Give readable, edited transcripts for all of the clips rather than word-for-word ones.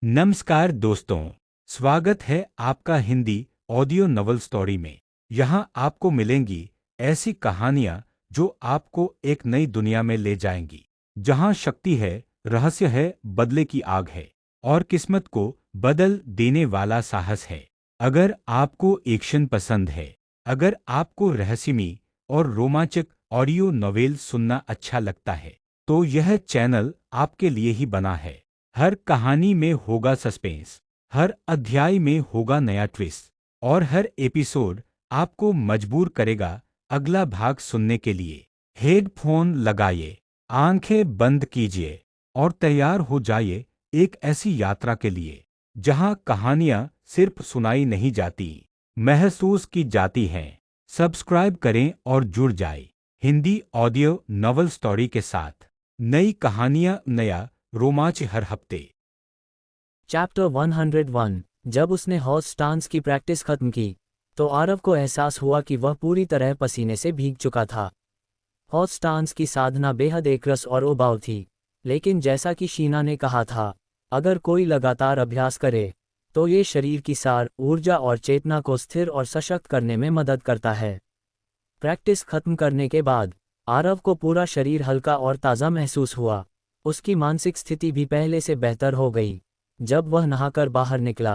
नमस्कार दोस्तों, स्वागत है आपका हिंदी ऑडियो नॉवल स्टोरी में। यहाँ आपको मिलेंगी ऐसी कहानियाँ जो आपको एक नई दुनिया में ले जाएंगी, जहाँ शक्ति है, रहस्य है, बदले की आग है और किस्मत को बदल देने वाला साहस है। अगर आपको एक्शन पसंद है, अगर आपको रहस्यमयी और रोमांचक ऑडियो नॉवेल सुनना अच्छा लगता है, तो यह चैनल आपके लिए ही बना है। हर कहानी में होगा सस्पेंस, हर अध्याय में होगा नया ट्विस्ट और हर एपिसोड आपको मजबूर करेगा अगला भाग सुनने के लिए। हेडफोन लगाइए, आंखें बंद कीजिए और तैयार हो जाइए एक ऐसी यात्रा के लिए जहां कहानियां सिर्फ सुनाई नहीं जाती, महसूस की जाती हैं। सब्सक्राइब करें और जुड़ जाए हिंदी ऑडियो नॉवल स्टोरी के साथ। नई कहानियां, नया रोमांच हर हफ्ते। चैप्टर 101। जब उसने हॉर्स स्टांस की प्रैक्टिस खत्म की तो आरव को एहसास हुआ कि वह पूरी तरह पसीने से भीग चुका था। हॉर्स स्टांस की साधना बेहद एकरस और उबाऊ थी, लेकिन जैसा कि शीना ने कहा था, अगर कोई लगातार अभ्यास करे तो ये शरीर की सार ऊर्जा और चेतना को स्थिर और सशक्त करने में मदद करता है। प्रैक्टिस खत्म करने के बाद आरव को पूरा शरीर हल्का और ताज़ा महसूस हुआ। उसकी मानसिक स्थिति भी पहले से बेहतर हो गई। जब वह नहाकर बाहर निकला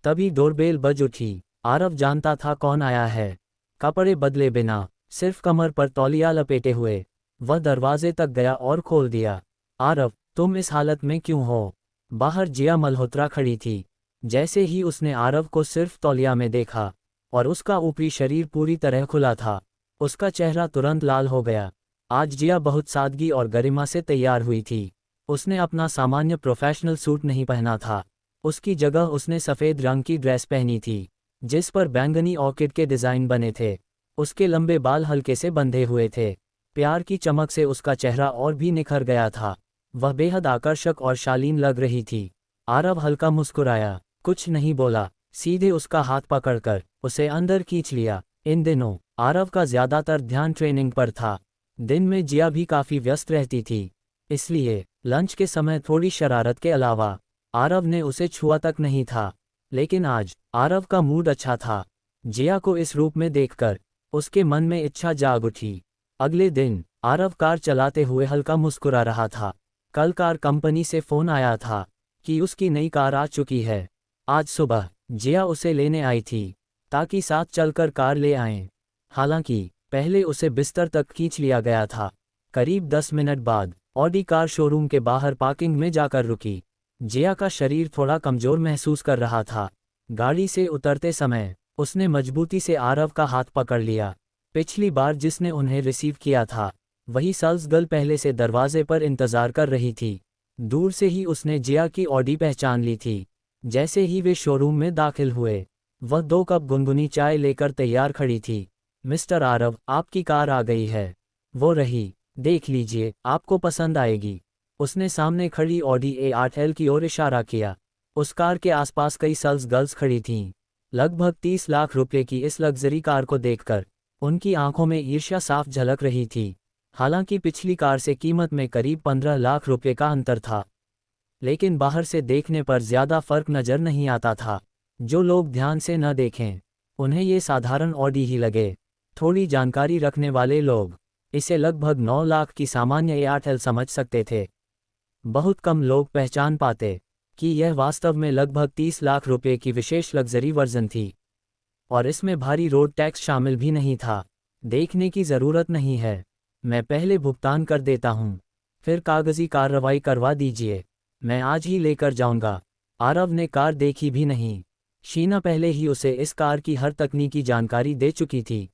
तभी डोरबेल बज उठी। आरव जानता था कौन आया है। कपड़े बदले बिना, सिर्फ कमर पर तौलिया लपेटे हुए, वह दरवाजे तक गया और खोल दिया। आरव, तुम इस हालत में क्यों हो? बाहर जिया मल्होत्रा खड़ी थी। जैसे ही उसने आरव को सिर्फ तौलिया में देखा और उसका ऊपरी शरीर पूरी तरह खुला था, उसका चेहरा तुरंत लाल हो गया। आज जिया बहुत सादगी और गरिमा से तैयार हुई थी। उसने अपना सामान्य प्रोफेशनल सूट नहीं पहना था। उसकी जगह उसने सफ़ेद रंग की ड्रेस पहनी थी, जिस पर बैंगनी ऑर्किड के डिज़ाइन बने थे। उसके लंबे बाल हल्के से बंधे हुए थे। प्यार की चमक से उसका चेहरा और भी निखर गया था। वह बेहद आकर्षक और शालीन लग रही थी। आरव हल्का मुस्कुराया, कुछ नहीं बोला, सीधे उसका हाथ पकड़कर उसे अंदर खींच लिया। इन दिनों आरव का ज़्यादातर ध्यान ट्रेनिंग पर था। दिन में जिया भी काफ़ी व्यस्त रहती थी, इसलिए लंच के समय थोड़ी शरारत के अलावा आरव ने उसे छुआ तक नहीं था। लेकिन आज आरव का मूड अच्छा था। जिया को इस रूप में देखकर उसके मन में इच्छा जाग उठी। अगले दिन आरव कार चलाते हुए हल्का मुस्कुरा रहा था। कल कार कंपनी से फ़ोन आया था कि उसकी नई कार आ चुकी है। आज सुबह जिया उसे लेने आई थी ताकि साथ चलकर कार ले आएं। हालांकि पहले उसे बिस्तर तक खींच लिया गया था। करीब 10 मिनट बाद ऑडी कार शोरूम के बाहर पार्किंग में जाकर रुकी। जिया का शरीर थोड़ा कमज़ोर महसूस कर रहा था। गाड़ी से उतरते समय उसने मजबूती से आरव का हाथ पकड़ लिया। पिछली बार जिसने उन्हें रिसीव किया था, वही सल्स गर्ल पहले से दरवाजे पर इंतज़ार कर रही थी। दूर से ही उसने जिया की ऑडी पहचान ली थी। जैसे ही वे शोरूम में दाखिल हुए, वह 2 कप गुनगुनी चाय लेकर तैयार खड़ी थी। मिस्टर आरव, आपकी कार आ गई है। वो रही, देख लीजिए, आपको पसंद आएगी। उसने सामने खड़ी ऑडी A8L की ओर इशारा किया। उस कार के आसपास कई सेल्स गर्ल्स खड़ी थीं। लगभग 30 लाख रुपए की इस लग्जरी कार को देखकर उनकी आंखों में ईर्ष्या साफ झलक रही थी। हालांकि पिछली कार से कीमत में करीब 15 लाख रुपए का अंतर था, लेकिन बाहर से देखने पर ज़्यादा फर्क नज़र नहीं आता था। जो लोग ध्यान से न देखें, उन्हें ये साधारण ऑडी ही लगे। थोड़ी जानकारी रखने वाले लोग इसे लगभग 9 लाख की सामान्य A8L समझ सकते थे। बहुत कम लोग पहचान पाते कि यह वास्तव में लगभग 30 लाख रुपए की विशेष लग्जरी वर्जन थी, और इसमें भारी रोड टैक्स शामिल भी नहीं था। देखने की ज़रूरत नहीं है, मैं पहले भुगतान कर देता हूँ, फिर कागज़ी कार्रवाई करवा दीजिए। मैं आज ही लेकर जाऊँगा। आरव ने कार देखी भी नहीं। शीना पहले ही उसे इस कार की हर तकनीकी जानकारी दे चुकी थी।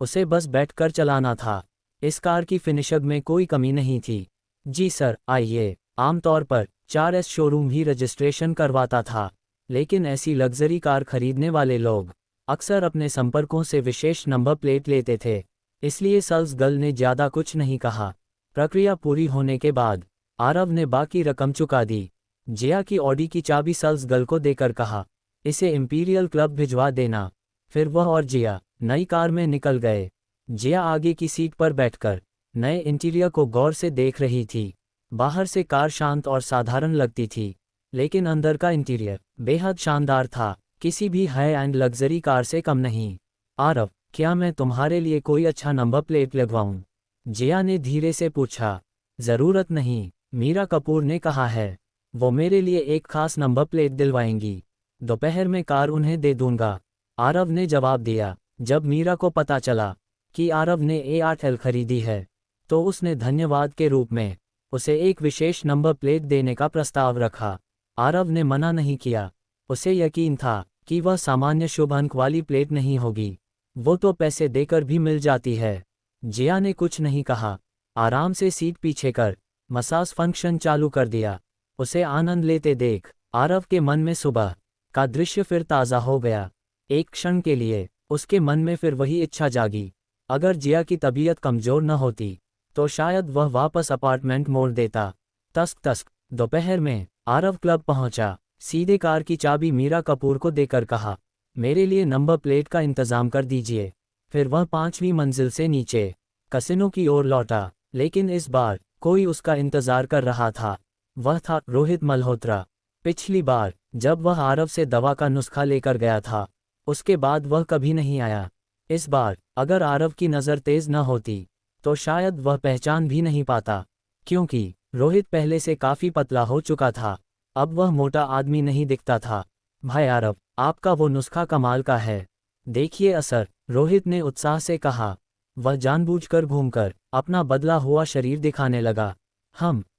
उसे बस बैठकर चलाना था। इस कार की फिनिशिंग में कोई कमी नहीं थी। जी सर, आइए। आमतौर पर 4S शोरूम ही रजिस्ट्रेशन करवाता था, लेकिन ऐसी लग्जरी कार खरीदने वाले लोग अक्सर अपने संपर्कों से विशेष नंबर प्लेट लेते थे। इसलिए सेल्स गर्ल ने ज़्यादा कुछ नहीं कहा। प्रक्रिया पूरी होने के बाद आरव ने बाकी रकम चुका दी। जिया की ऑडी की चाबी सेल्स गर्ल को देकर कहा, इसे इंपीरियल क्लब भिजवा देना। फिर वह और जिया नई कार में निकल गए। जिया आगे की सीट पर बैठकर नए इंटीरियर को गौर से देख रही थी। बाहर से कार शांत और साधारण लगती थी, लेकिन अंदर का इंटीरियर बेहद शानदार था, किसी भी हाई एंड लग्जरी कार से कम नहीं। आरव, क्या मैं तुम्हारे लिए कोई अच्छा नंबर प्लेट लगवाऊं? जिया ने धीरे से पूछा। ज़रूरत नहीं, मीरा कपूर ने कहा है। वो मेरे लिए एक खास नंबर प्लेट दिलवाएंगी। दोपहर में कार उन्हें दे दूंगा, आरव ने जवाब दिया। जब मीरा को पता चला कि आरव ने A8L खरीदी है, तो उसने धन्यवाद के रूप में उसे एक विशेष नंबर प्लेट देने का प्रस्ताव रखा। आरव ने मना नहीं किया, उसे यकीन था कि वह सामान्य शुभ अंक वाली प्लेट नहीं होगी, वो तो पैसे देकर भी मिल जाती है। जिया ने कुछ नहीं कहा, आराम से सीट पीछे कर मसाज फंक्शन चालू कर दिया। उसे आनंद लेते देख आरव के मन में सुबह का दृश्य फिर ताज़ा हो गया। एक क्षण के लिए उसके मन में फिर वही इच्छा जागी, अगर जिया की तबीयत कमज़ोर न होती तो शायद वह वापस अपार्टमेंट मोड़ देता। तस्क तस्क दोपहर में आरव क्लब पहुंचा, सीधे कार की चाबी मीरा कपूर को देकर कहा, मेरे लिए नंबर प्लेट का इंतज़ाम कर दीजिए। फिर वह 5वीं मंजिल से नीचे कसिनो की ओर लौटा, लेकिन इस बार कोई उसका इंतज़ार कर रहा था। वह था रोहित मल्होत्रा। पिछली बार जब वह आरव से दवा का नुस्खा लेकर गया था, उसके बाद वह कभी नहीं आया। इस बार अगर आरव की नज़र तेज़ न होती तो शायद वह पहचान भी नहीं पाता, क्योंकि रोहित पहले से काफ़ी पतला हो चुका था। अब वह मोटा आदमी नहीं दिखता था। भाई आरव, आपका वो नुस्खा कमाल का है, देखिए असर, रोहित ने उत्साह से कहा। वह जानबूझकर घूमकर अपना बदला हुआ शरीर दिखाने लगा।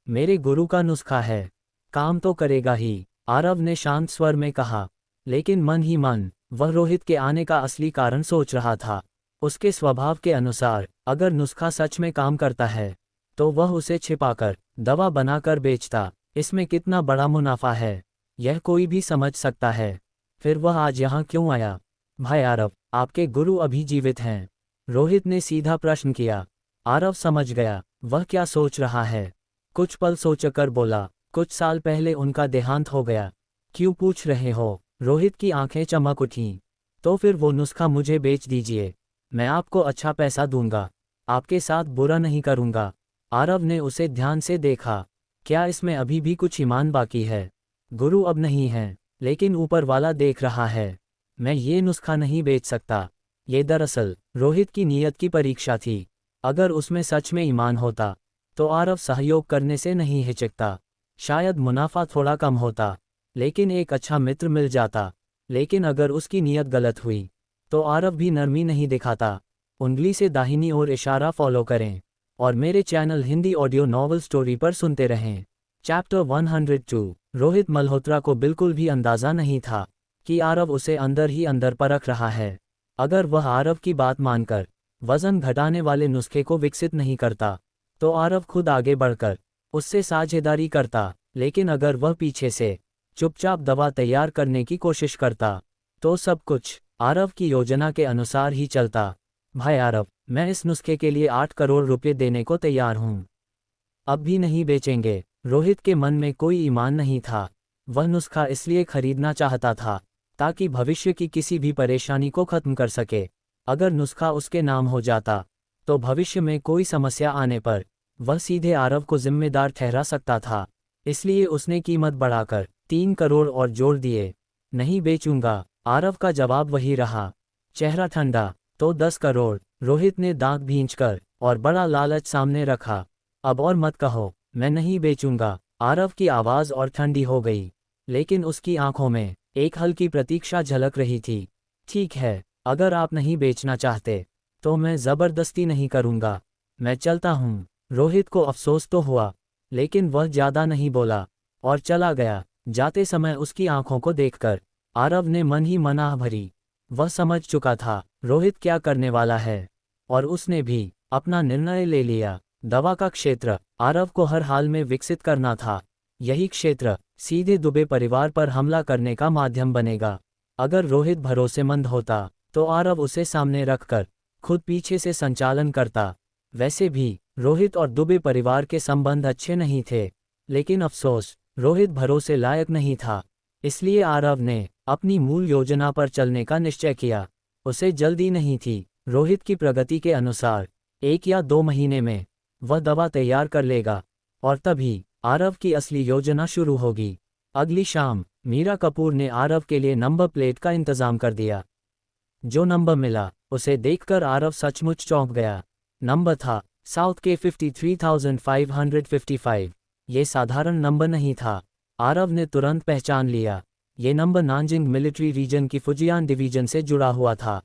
मेरे गुरु का नुस्खा है, काम तो करेगा ही, आरव ने शांत स्वर में कहा। लेकिन मन ही मन वह रोहित के आने का असली कारण सोच रहा था। उसके स्वभाव के अनुसार अगर नुस्खा सच में काम करता है तो वह उसे छिपाकर दवा बनाकर बेचता। इसमें कितना बड़ा मुनाफा है, यह कोई भी समझ सकता है। फिर वह आज यहाँ क्यों आया? भाई आरव, आपके गुरु अभी जीवित हैं? रोहित ने सीधा प्रश्न किया। आरव समझ गया वह क्या सोच रहा है। कुछ पल सोचकर बोला, कुछ साल पहले उनका देहांत हो गया। क्यों पूछ रहे हो? रोहित की आंखें चमक उठीं। तो फिर वो नुस्खा मुझे बेच दीजिए, मैं आपको अच्छा पैसा दूंगा, आपके साथ बुरा नहीं करूंगा। आरव ने उसे ध्यान से देखा। क्या इसमें अभी भी कुछ ईमान बाकी है? गुरु अब नहीं है, लेकिन ऊपर वाला देख रहा है। मैं ये नुस्खा नहीं बेच सकता। ये दरअसल रोहित की नीयत की परीक्षा थी। अगर उसमें सच में ईमान होता तो आरव सहयोग करने से नहीं हिचकता। शायद मुनाफा थोड़ा कम होता, लेकिन एक अच्छा मित्र मिल जाता। लेकिन अगर उसकी नीयत गलत हुई तो आरव भी नरमी नहीं दिखाता। उंगली से दाहिनी ओर इशारा फॉलो करें और मेरे channel Hindi audio novel story पर सुनते रहें। चैप्टर 102। रोहित मल्होत्रा को बिल्कुल भी अंदाज़ा नहीं था कि आरव उसे अंदर ही अंदर परख रहा है। अगर वह आरव की बात मानकर वज़न घटाने वाले नुस्खे को विकसित नहीं करता तो आरव खुद आगे बढ़कर उससे साझेदारी करता। लेकिन अगर वह पीछे से चुपचाप दवा तैयार करने की कोशिश करता तो सब कुछ आरव की योजना के अनुसार ही चलता। भाई आरव, मैं इस नुस्खे के लिए 8 करोड़ रुपए देने को तैयार हूँ। अब भी नहीं बेचेंगे? रोहित के मन में कोई ईमान नहीं था। वह नुस्खा इसलिए खरीदना चाहता था ताकि भविष्य की किसी भी परेशानी को खत्म कर सके। अगर नुस्खा उसके नाम हो जाता तो भविष्य में कोई समस्या आने पर वह सीधे आरव को जिम्मेदार ठहरा सकता था। इसलिए उसने कीमत बढ़ाकर 3 करोड़ और जोड़ दिए। नहीं बेचूंगा, आरव का जवाब वही रहा। चेहरा ठंडा, तो 10 करोड़, रोहित ने दांत भींचकर और बड़ा लालच सामने रखा। अब और मत कहो, मैं नहीं बेचूंगा। आरव की आवाज़ और ठंडी हो गई, लेकिन उसकी आंखों में एक हल्की प्रतीक्षा झलक रही थी। ठीक है, अगर आप नहीं बेचना चाहते तो मैं ज़बरदस्ती नहीं करूंगा, मैं चलता हूँ। रोहित को अफसोस तो हुआ, लेकिन वह ज़्यादा नहीं बोला और चला गया। जाते समय उसकी आंखों को देखकर आरव ने मन ही मन आह भरी। वह समझ चुका था रोहित क्या करने वाला है और उसने भी अपना निर्णय ले लिया। दवा का क्षेत्र आरव को हर हाल में विकसित करना था। यही क्षेत्र सीधे दुबे परिवार पर हमला करने का माध्यम बनेगा। अगर रोहित भरोसेमंद होता तो आरव उसे सामने रखकर खुद पीछे से संचालन करता। वैसे भी रोहित और दुबे परिवार के संबंध अच्छे नहीं थे, लेकिन अफसोस रोहित भरोसे लायक नहीं था। इसलिए आरव ने अपनी मूल योजना पर चलने का निश्चय किया। उसे जल्दी नहीं थी। रोहित की प्रगति के अनुसार 1 या 2 महीने में वह दवा तैयार कर लेगा और तभी आरव की असली योजना शुरू होगी। अगली शाम मीरा कपूर ने आरव के लिए नंबर प्लेट का इंतजाम कर दिया। जो नंबर मिला उसे देखकर आरव सचमुच चौंक गया। नंबर था साउथ के 53,555। ये साधारण नंबर नहीं था। आरव ने तुरंत पहचान लिया, ये नंबर नानजिंग मिलिट्री रीजन की फुजियान डिवीजन से जुड़ा हुआ था।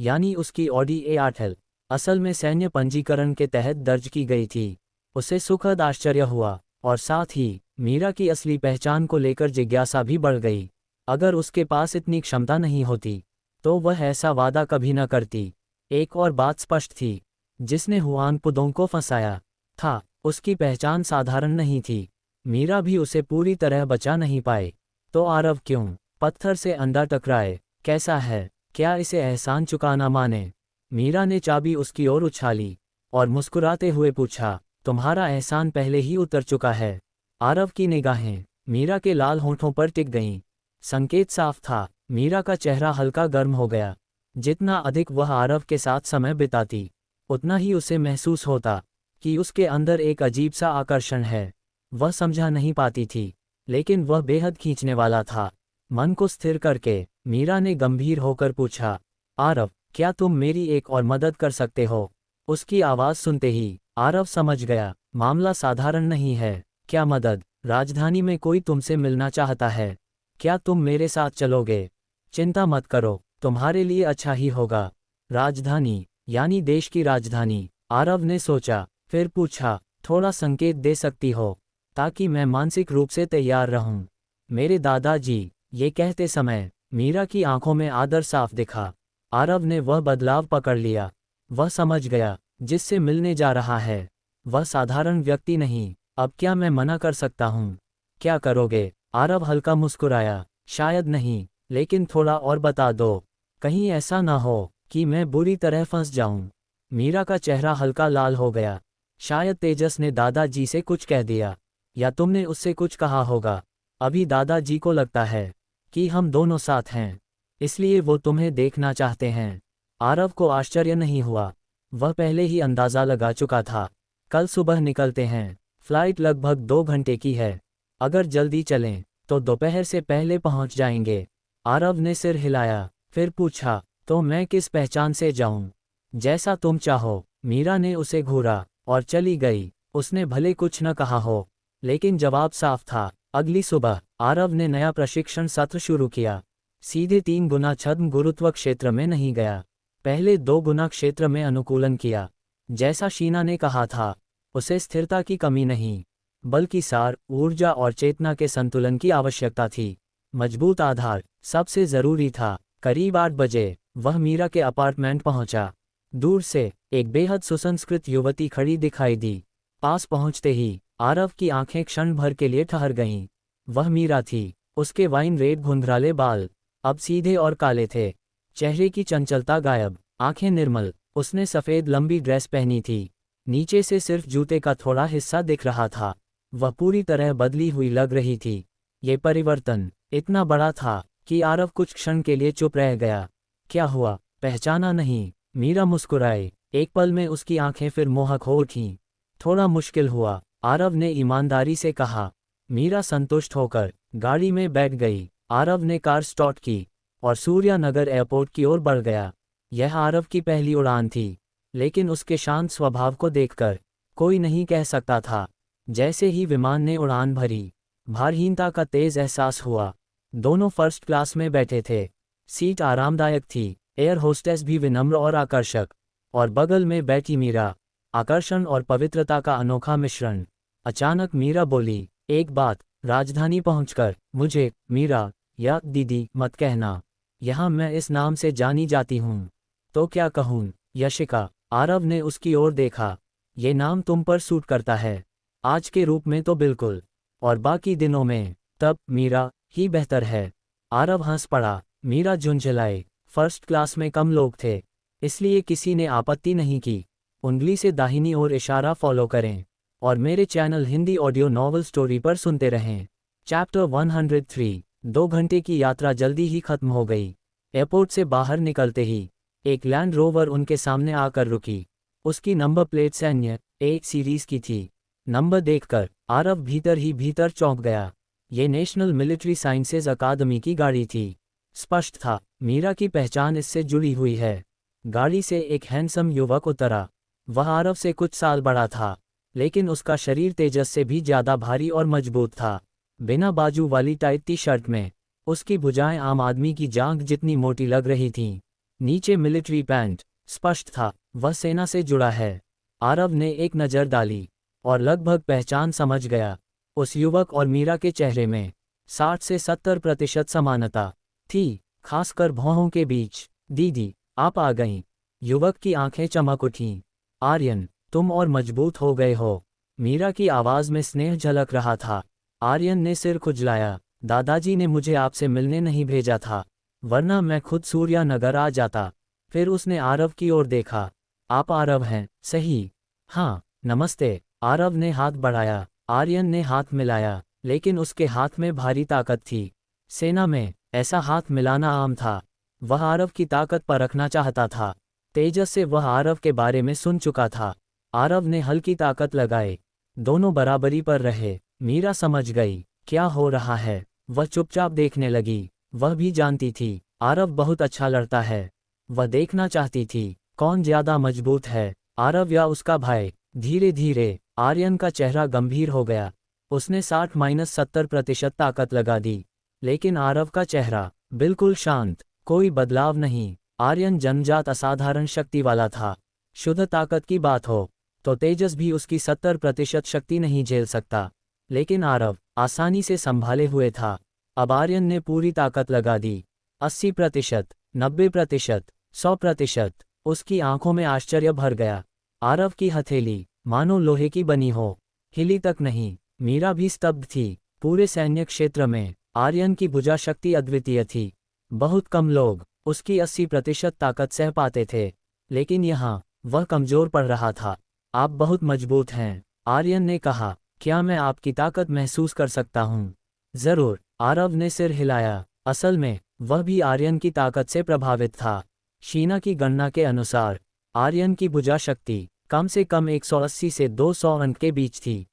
यानी उसकी ऑडी A8L असल में सैन्य पंजीकरण के तहत दर्ज की गई थी। उसे सुखद आश्चर्य हुआ और साथ ही मीरा की असली पहचान को लेकर जिज्ञासा भी बढ़ गई। अगर उसके पास इतनी क्षमता नहीं होती तो वह ऐसा वादा कभी न करती। एक और बात स्पष्ट थी, जिसने हुआन पुदोंग को फंसाया था उसकी पहचान साधारण नहीं थी। मीरा भी उसे पूरी तरह बचा नहीं पाए। तो आरव क्यों पत्थर से अंडा टकराए? कैसा है, क्या इसे एहसान चुकाना माने? मीरा ने चाबी उसकी ओर उछाली और मुस्कुराते हुए पूछा, तुम्हारा एहसान पहले ही उतर चुका है। आरव की निगाहें मीरा के लाल होंठों पर टिक गईं। संकेत साफ था, मीरा का चेहरा हल्का गर्म हो गया। जितना अधिक वह आरव के साथ समय बिताती उतना ही उसे महसूस होता कि उसके अंदर एक अजीब सा आकर्षण है। वह समझा नहीं पाती थी, लेकिन वह बेहद खींचने वाला था। मन को स्थिर करके मीरा ने गंभीर होकर पूछा, आरव क्या तुम मेरी एक और मदद कर सकते हो? उसकी आवाज़ सुनते ही आरव समझ गया, मामला साधारण नहीं है। क्या मदद? राजधानी में कोई तुमसे मिलना चाहता है। क्या तुम मेरे साथ चलोगे? चिंता मत करो, तुम्हारे लिए अच्छा ही होगा। राजधानी यानी देश की राजधानी? आरव ने सोचा, फिर पूछा, थोड़ा संकेत दे सकती हो ताकि मैं मानसिक रूप से तैयार रहूं? मेरे दादाजी। ये कहते समय मीरा की आंखों में आदर साफ दिखा। आरव ने वह बदलाव पकड़ लिया। वह समझ गया, जिससे मिलने जा रहा है वह साधारण व्यक्ति नहीं। अब क्या मैं मना कर सकता हूँ? क्या करोगे? आरव हल्का मुस्कुराया, शायद नहीं, लेकिन थोड़ा और बता दो। कहीं ऐसा ना हो कि मैं बुरी तरह फंस जाऊं। मीरा का चेहरा हल्का लाल हो गया। शायद तेजस ने दादाजी से कुछ कह दिया, या तुमने उससे कुछ कहा होगा। अभी दादाजी को लगता है कि हम दोनों साथ हैं, इसलिए वो तुम्हें देखना चाहते हैं। आरव को आश्चर्य नहीं हुआ, वह पहले ही अंदाज़ा लगा चुका था। कल सुबह निकलते हैं, फ्लाइट लगभग 2 घंटे की है। अगर जल्दी चलें तो दोपहर से पहले पहुंच जाएंगे। आरव ने सिर हिलाया, फिर पूछा, तो मैं किस पहचान से जाऊं? जैसा तुम चाहो। मीरा ने उसे घूरा और चली गई। उसने भले कुछ न कहा हो, लेकिन जवाब साफ था। अगली सुबह आरव ने नया प्रशिक्षण सत्र शुरू किया। सीधे 3 गुना छद्म गुरुत्व क्षेत्र में नहीं गया, पहले 2 गुना क्षेत्र में अनुकूलन किया। जैसा शीना ने कहा था, उसे स्थिरता की कमी नहीं, बल्कि सार, ऊर्जा और चेतना के संतुलन की आवश्यकता थी। मजबूत आधार सबसे जरूरी था। करीब 8 बजे वह मीरा के अपार्टमेंट पहुंचा। दूर से एक बेहद सुसंस्कृत युवती खड़ी दिखाई दी। पास पहुंचते ही आरव की आंखें क्षण भर के लिए ठहर गईं। वह मीरा थी। उसके वाइन रेड धुंधराले बाल अब सीधे और काले थे, चेहरे की चंचलता गायब, आंखें निर्मल। उसने सफ़ेद लंबी ड्रेस पहनी थी, नीचे से सिर्फ जूते का थोड़ा हिस्सा दिख रहा था। वह पूरी तरह बदली हुई लग रही थी। ये परिवर्तन इतना बड़ा था कि आरव कुछ क्षण के लिए चुप रह गया। क्या हुआ? पहचाना नहीं? मीरा मुस्कुराई। एक पल में उसकी आंखें फिर मोहक हो उठीं। थोड़ा मुश्किल हुआ, आरव ने ईमानदारी से कहा। मीरा संतुष्ट होकर गाड़ी में बैठ गई। आरव ने कार स्टार्ट की और सूर्यानगर एयरपोर्ट की ओर बढ़ गया। यह आरव की पहली उड़ान थी, लेकिन उसके शांत स्वभाव को देखकर कोई नहीं कह सकता था। जैसे ही विमान ने उड़ान भरी, भारहीनता का तेज एहसास हुआ। दोनों फर्स्ट क्लास में बैठे थे। सीट आरामदायक थी, एयर होस्टेस भी विनम्र और आकर्षक, और बगल में बैठी मीरा, आकर्षण और पवित्रता का अनोखा मिश्रण। अचानक मीरा बोली, एक बात, राजधानी पहुंचकर मुझे मीरा या दीदी मत कहना। यहाँ मैं इस नाम से जानी जाती हूँ। तो क्या कहूँ? यशिका। आरव ने उसकी ओर देखा। ये नाम तुम पर सूट करता है, आज के रूप में तो बिल्कुल, और बाकी दिनों में तब मीरा ही बेहतर है। आरव हंस पड़ा। मीरा झुंझलाई। फर्स्ट क्लास में कम लोग थे, इसलिए किसी ने आपत्ति नहीं की। उंगली से दाहिनी ओर इशारा फॉलो करें और मेरे channel Hindi audio novel story पर सुनते रहें। चैप्टर 103। 2 घंटे की यात्रा जल्दी ही खत्म हो गई। एयरपोर्ट से बाहर निकलते ही एक लैंड रोवर उनके सामने आकर रुकी। उसकी नंबर प्लेट सैन्य A सीरीज की थी। नंबर देखकर आरव भीतर ही भीतर चौंक गया। ये नेशनल मिलिट्री साइंसेज अकादमी की गाड़ी थी। स्पष्ट था, मीरा की पहचान इससे जुड़ी हुई है। गाड़ी से एक हैंडसम युवक उतरा। वह आरव से कुछ साल बड़ा था, लेकिन उसका शरीर तेजस से भी ज्यादा भारी और मजबूत था। बिना बाजू वाली टाइट टी शर्ट में उसकी भुजाएं आम आदमी की जांघ जितनी मोटी लग रही थीं। नीचे मिलिट्री पैंट। स्पष्ट था, वह सेना से जुड़ा है। आरव ने एक नज़र डाली और लगभग पहचान समझ गया। उस युवक और मीरा के चेहरे में 60 से 70% समानता थी, खासकर भौहों के बीच। दीदी, आप आ गईं। युवक की आंखें चमक उठीं। आर्यन, तुम और मजबूत हो गए हो। मीरा की आवाज में स्नेह झलक रहा था। आर्यन ने सिर खुजलाया। दादाजी ने मुझे आपसे मिलने नहीं भेजा था, वरना मैं खुद सूर्यानगर आ जाता। फिर उसने आरव की ओर देखा। आप आरव हैं, सही? हाँ, नमस्ते। आरव ने हाथ बढ़ाया। आर्यन ने हाथ मिलाया, लेकिन उसके हाथ में भारी ताकत थी। सेना में ऐसा हाथ मिलाना आम था। वह आरव की ताकत परखना चाहता था। तेजस से वह आरव के बारे में सुन चुका था। आरव ने हल्की ताकत लगाई। दोनों बराबरी पर रहे। मीरा समझ गई क्या हो रहा है। वह चुपचाप देखने लगी। वह भी जानती थी आरव बहुत अच्छा लड़ता है। वह देखना चाहती थी कौन ज्यादा मजबूत है, आरव या उसका भाई। धीरे धीरे आर्यन का चेहरा गंभीर हो गया। उसने 60-70% ताकत लगा दी, लेकिन आरव का चेहरा बिल्कुल शांत, कोई बदलाव नहीं। आर्यन जन्मजात असाधारण शक्ति वाला था। शुद्ध ताकत की बात हो तो तेजस भी उसकी 70% शक्ति नहीं झेल सकता, लेकिन आरव आसानी से संभाले हुए था। अब आर्यन ने पूरी ताकत लगा दी। 80%, 90%, 100%। उसकी आंखों में आश्चर्य भर गया। आरव की हथेली मानो लोहे की बनी हो, हिली तक नहीं। मीरा भी स्तब्ध थी। पूरे सैन्य क्षेत्र में आर्यन की भुजा शक्ति अद्वितीय थी। बहुत कम लोग उसकी 80% ताकत सह पाते थे, लेकिन यहाँ वह कमजोर पड़ रहा था। आप बहुत मजबूत हैं, आर्यन ने कहा। क्या मैं आपकी ताकत महसूस कर सकता हूँ? जरूर, आरव ने सिर हिलाया। असल में वह भी आर्यन की ताकत से प्रभावित था। शीना की गणना के अनुसार आर्यन की भुजा शक्ति कम से कम 180 से 200 अंक के बीच थी।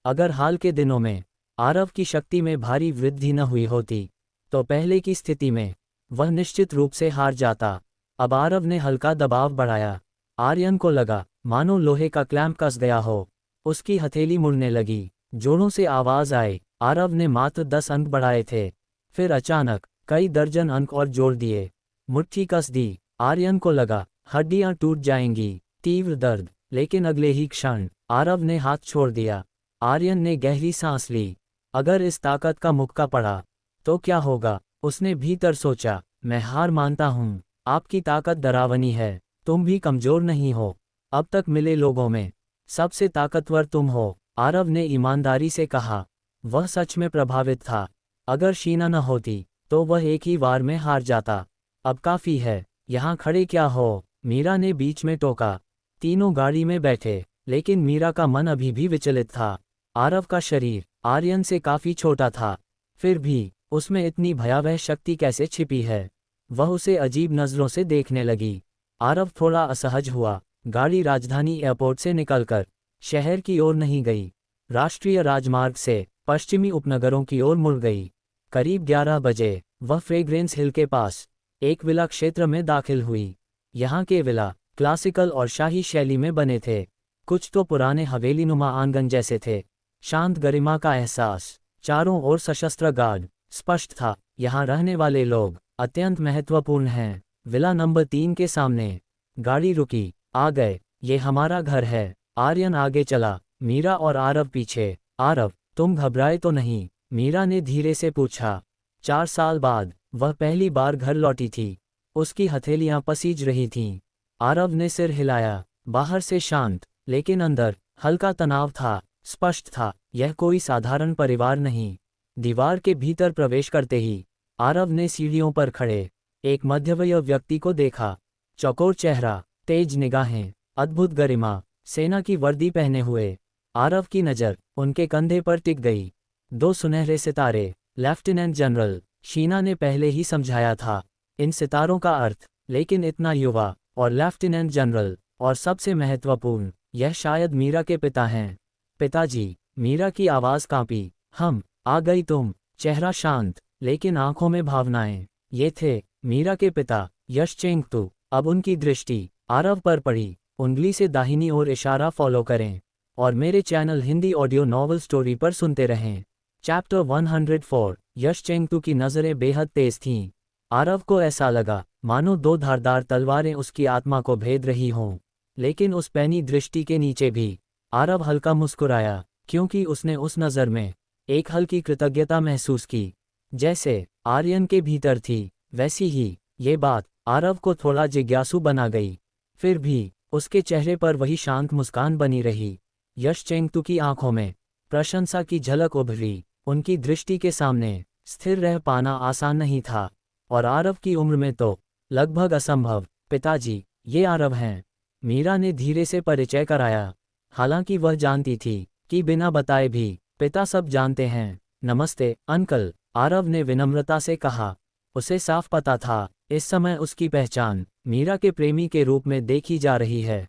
अगर हाल के दिनों में आरव की शक्ति में भारी वृद्धि न हुई होती, तो पहले की स्थिति में वह निश्चित रूप से हार जाता। अब आरव ने हल्का दबाव बढ़ाया। आर्यन को लगा मानो लोहे का क्लैंप कस गया हो। उसकी हथेली मुड़ने लगी। जोरों से आवाज आई। आरव ने मात्र 10 अंक बढ़ाए थे, फिर अचानक कई दर्जन अंक और जोड़ दिए। मुट्ठी कस दी। आर्यन को लगा हड्डियां टूट जाएंगी। तीव्र दर्द, लेकिन अगले ही क्षण आरव ने हाथ छोड़ दिया। आर्यन ने गहरी सांस ली। अगर इस ताकत का मुक्का पड़ा तो क्या होगा? उसने भीतर सोचा। मैं हार मानता हूँ। आपकी ताकत डरावनी है, तुम भी कमजोर नहीं हो। अब तक मिले लोगों में सबसे ताकतवर तुम हो, आरव ने ईमानदारी से कहा। वह सच में प्रभावित था। अगर शीना न होती तो वह एक ही वार में हार जाता। अब काफी है, यहाँ खड़े क्या हो? मीरा ने बीच में टोका। तीनों गाड़ी में बैठे, लेकिन मीरा का मन अभी भी विचलित था। आरव का शरीर आर्यन से काफी छोटा था, फिर भी उसमें इतनी भयावह शक्ति कैसे छिपी है? वह उसे अजीब नजरों से देखने लगी। आरव थोड़ा असहज हुआ। गाड़ी राजधानी एयरपोर्ट से निकलकर शहर की ओर नहीं गई, राष्ट्रीय राजमार्ग से पश्चिमी उपनगरों की ओर मुड़ गई। करीब 11 बजे वह फ्रेग्रेंस हिल के पास एक विला क्षेत्र में दाखिल हुई। यहाँ के विला क्लासिकल और शाही शैली में बने थे। कुछ तो पुराने हवेलीनुमा आंगन जैसे थे। शांत गरिमा का एहसास। चारों ओर सशस्त्र गार्ड। स्पष्ट था, यहाँ रहने वाले लोग अत्यंत महत्वपूर्ण हैं। विला नंबर 3 के सामने गाड़ी रुकी। आ गए, ये हमारा घर है। आर्यन आगे चला, मीरा और आरव पीछे। आरव, तुम घबराए तो नहीं? मीरा ने धीरे से पूछा। 4 साल बाद वह पहली बार घर लौटी थी। उसकी हथेलियां पसीज रही थीं। आरव ने सिर हिलाया। बाहर से शांत, लेकिन अंदर हल्का तनाव था। स्पष्ट था, यह कोई साधारण परिवार नहीं। दीवार के भीतर प्रवेश करते ही आरव ने सीढ़ियों पर खड़े एक मध्यवयस्क व्यक्ति को देखा। चौकोर चेहरा, तेज निगाहें, अद्भुत गरिमा, सेना की वर्दी पहने हुए। आरव की नज़र उनके कंधे पर टिक गई। 2 सुनहरे सितारे। Lieutenant general. शीना ने पहले ही समझाया था इन सितारों का अर्थ, लेकिन इतना युवा और लेफ्टिनेंट जनरल, और सबसे महत्वपूर्ण, यह शायद मीरा के पिता हैं। पिताजी। मीरा की आवाज़ कांपी। हम आ गई तुम। चेहरा शांत, लेकिन आंखों में भावनाएं। ये थे मीरा के पिता यशचेंगतु। अब उनकी दृष्टि आरव पर पड़ी। उंगली से दाहिनी ओर इशारा फॉलो करें और मेरे channel Hindi audio novel story पर सुनते रहें। चैप्टर 104। यशचेंगतु की नज़रें बेहद तेज थीं। आरव को ऐसा लगा मानो दो धारदार तलवारें उसकी आत्मा को भेद रही हों। लेकिन उस पैनी दृष्टि के नीचे भी आरव हल्का मुस्कुराया, क्योंकि उसने उस नज़र में एक हल्की कृतज्ञता महसूस की, जैसे आर्यन के भीतर थी। वैसी ही ये बात आरव को थोड़ा जिज्ञासु बना गई। फिर भी उसके चेहरे पर वही शांत मुस्कान बनी रही। यशचेंगतु की आंखों में प्रशंसा की झलक उभरी। उनकी दृष्टि के सामने स्थिर रह पाना आसान नहीं था, और आरव की उम्र में तो लगभग असंभव। पिताजी, ये आरव हैं। मीरा ने धीरे से परिचय कराया। हालांकि वह जानती थी कि बिना बताए भी पिता सब जानते हैं। नमस्ते अंकल, आरव ने विनम्रता से कहा। उसे साफ पता था इस समय उसकी पहचान मीरा के प्रेमी के रूप में देखी जा रही है।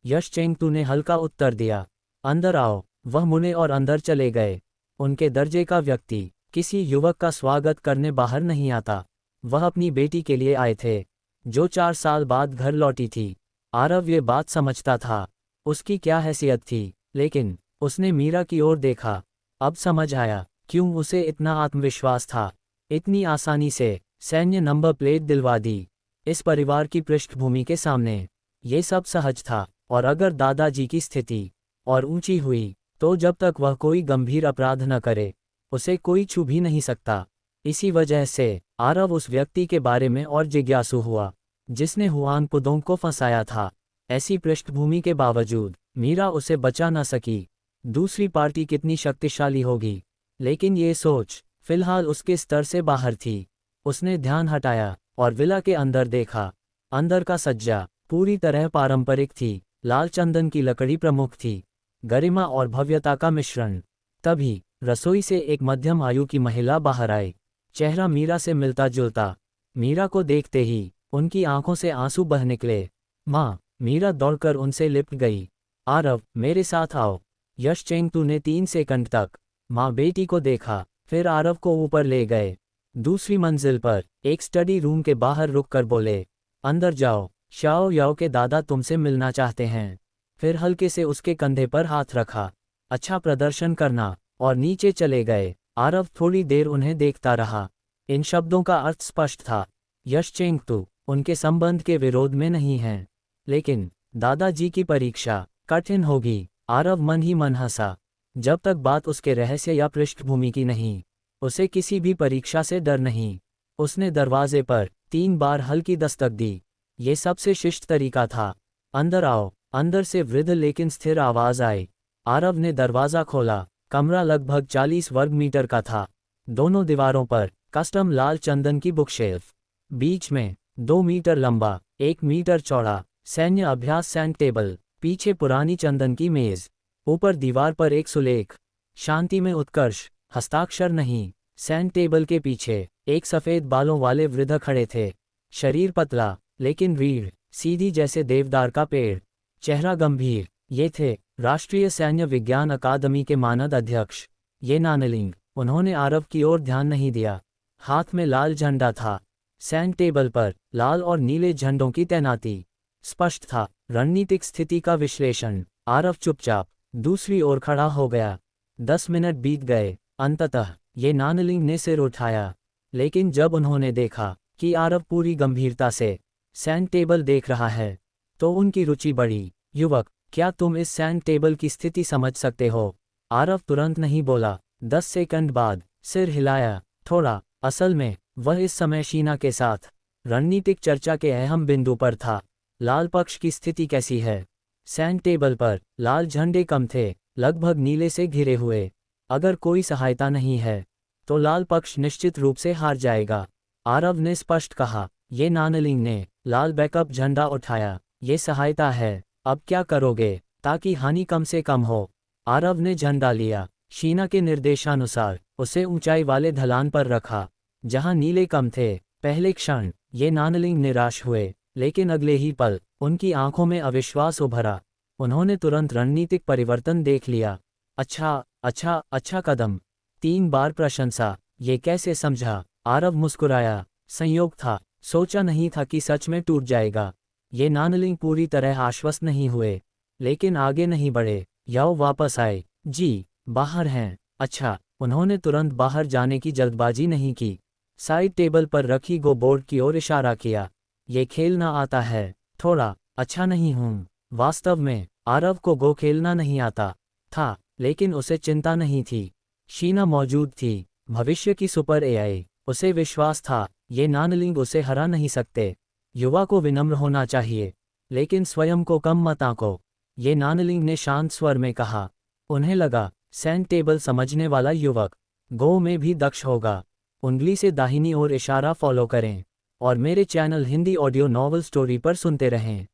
यशचेंगतु ने हल्का उत्तर दिया। अंदर आओ। वह मुने और अंदर चले गए। उनके दर्जे का व्यक्ति किसी युवक का स्वागत करने बाहर नहीं आता। वह अपनी बेटी के लिए आए थे, जो 4 साल बाद घर लौटी थी। आरव ये बात समझता था उसकी क्या हैसियत थी, लेकिन उसने मीरा की ओर देखा। अब समझ आया क्यों उसे इतना आत्मविश्वास था। इतनी आसानी से सैन्य नंबर प्लेट दिलवा दी। इस परिवार की पृष्ठभूमि के सामने ये सब सहज था। और अगर दादाजी की स्थिति और ऊंची हुई, तो जब तक वह कोई गंभीर अपराध न करे, उसे कोई छू भी नहीं सकता। इसी वजह से आरव उस व्यक्ति के बारे में और जिज्ञासु हुआ, जिसने हुआन पुदोंग को फंसाया था। ऐसी पृष्ठभूमि के बावजूद मीरा उसे बचा न सकी। दूसरी पार्टी कितनी शक्तिशाली होगी, लेकिन ये सोच फिलहाल उसके स्तर से बाहर थी। उसने ध्यान हटाया और विला के अंदर देखा। अंदर का सज्जा पूरी तरह पारंपरिक थी। लाल चंदन की लकड़ी प्रमुख थी, गरिमा और भव्यता का मिश्रण। तभी रसोई से एक मध्यम आयु की महिला बाहर आई। चेहरा मीरा से मिलता जुलता। मीरा को देखते ही उनकी आंखों से आंसू बह निकले। माँ! मीरा दौड़कर उनसे लिपट गई। आरव, मेरे साथ आओ। यशचेंगतु ने 3 सेकंड तक माँ बेटी को देखा, फिर आरव को ऊपर ले गए। दूसरी मंजिल पर एक स्टडी रूम के बाहर रुककर बोले, अंदर जाओ, शाओ याओ के दादा तुमसे मिलना चाहते हैं। फिर हल्के से उसके कंधे पर हाथ रखा। अच्छा प्रदर्शन करना, और नीचे चले गए। आरव थोड़ी देर उन्हें देखता रहा। इन शब्दों का अर्थ स्पष्ट था। यशचेंगतु उनके संबंध के विरोध में नहीं हैं, लेकिन दादाजी की परीक्षा कठिन होगी। आरव मन ही मन हंसा। जब तक बात उसके रहस्य या पृष्ठभूमि की नहीं, उसे किसी भी परीक्षा से डर नहीं। उसने दरवाजे पर 3 बार हल्की दस्तक दी। ये सबसे शिष्ट तरीका था। अंदर आओ। अंदर से वृद्ध लेकिन स्थिर आवाज आई। आरव ने दरवाजा खोला। कमरा लगभग 40 वर्ग मीटर का था। दोनों दीवारों पर कस्टम लाल चंदन की बुकशेल्फ, बीच में 2 मीटर लंबा 1 मीटर चौड़ा सैन्य अभ्यास सैंड टेबल, पीछे पुरानी चंदन की मेज, ऊपर दीवार पर एक सुलेख। शांति में उत्कर्ष, हस्ताक्षर नहीं। सैंड टेबल के पीछे एक सफेद बालों वाले वृद्ध खड़े थे। शरीर पतला लेकिन रीढ़ सीधी जैसे देवदार का पेड़। चेहरा गंभीर। ये थे राष्ट्रीय सैन्य विज्ञान अकादमी के मानद अध्यक्ष ये नानलिंग। उन्होंने आरव की ओर ध्यान नहीं दिया। हाथ में लाल झंडा था। सैंड टेबल पर लाल और नीले झंडों की तैनाती स्पष्ट था। रणनीतिक स्थिति का विश्लेषण। आरव चुपचाप दूसरी ओर खड़ा हो गया। 10 मिनट बीत गए। अंततः ये नानलिंग ने सिर उठाया, लेकिन जब उन्होंने देखा कि आरव पूरी गंभीरता से सैंड टेबल देख रहा है, तो उनकी रुचि बढ़ी। युवक, क्या तुम इस सैंड टेबल की स्थिति समझ सकते हो? आरव तुरंत नहीं बोला। 10 सेकंड बाद सिर हिलाया। थोड़ा। असल में वह इस समय शीना के साथ रणनीतिक चर्चा के अहम बिंदु पर था। लाल पक्ष की स्थिति कैसी है? सैंड टेबल पर लाल झंडे कम थे, लगभग नीले से घिरे हुए। अगर कोई सहायता नहीं है, तो लाल पक्ष निश्चित रूप से हार जाएगा, आरव ने स्पष्ट कहा। ये नानलिंग ने लाल बैकअप झंडा उठाया। ये सहायता है। अब क्या करोगे ताकि हानि कम से कम हो? आरव ने झंडा लिया। शीना के निर्देशानुसार उसे ऊंचाई वाले ढलान पर रखा, जहां नीले कम थे। पहले क्षण ये नानलिंग निराश हुए, लेकिन अगले ही पल उनकी आंखों में अविश्वास उभरा। उन्होंने तुरंत रणनीतिक परिवर्तन देख लिया। अच्छा कदम। 3 बार प्रशंसा, ये कैसे समझा? आरव मुस्कुराया, संयोग था, सोचा नहीं था कि सच में टूट जाएगा। ये नानलिंग पूरी तरह आश्वस्त नहीं हुए, लेकिन आगे नहीं बढ़े। याओ वापस आए। जी, बाहर हैं। अच्छा, उन्होंने तुरंत बाहर जाने की जल्दबाजी नहीं की। साइड टेबल पर रखी गो बोर्ड की ओर इशारा किया। ये खेलना आता है, थोड़ा अच्छा नहीं हूँ। वास्तव में आरव को गो खेलना नहीं आता था, लेकिन उसे चिंता नहीं थी। शीना मौजूद थी, भविष्य की सुपर एआई। उसे विश्वास था, ये नानलिंग उसे हरा नहीं सकते। युवा को विनम्र होना चाहिए, लेकिन स्वयं को कम मत आंको, ये नानलिंग ने शांत स्वर में कहा। उन्हें लगा, सैंड टेबल समझने वाला युवक गो में भी दक्ष होगा। उंगली से दाहिनी ओर इशारा फॉलो करें, और मेरे channel Hindi audio novel story पर सुनते रहें।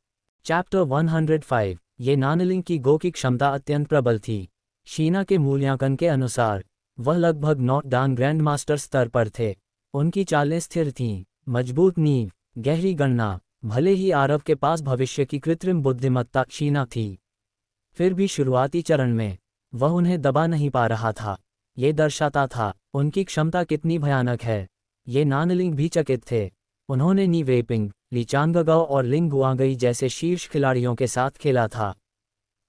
चैप्टर 105। ये नानलिंग की गो की क्षमता अत्यंत प्रबल थी। शीना के मूल्यांकन के अनुसार वह लगभग नॉट डाउन ग्रैंड मास्टर स्तर पर थे। उनकी चालें स्थिर थीं, मजबूत नींव, गहरी गणना। भले ही आरव के पास भविष्य की कृत्रिम बुद्धिमत्ता शीना थी, फिर भी शुरुआती चरण में वह उन्हें दबा नहीं पा रहा था। ये दर्शाता था उनकी क्षमता कितनी भयानक है। ये नानलिंग भी चकित थे। उन्होंने नी वेपिंग, ली चांगगाओ और लिंग गुआंगई जैसे शीर्ष खिलाड़ियों के साथ खेला था।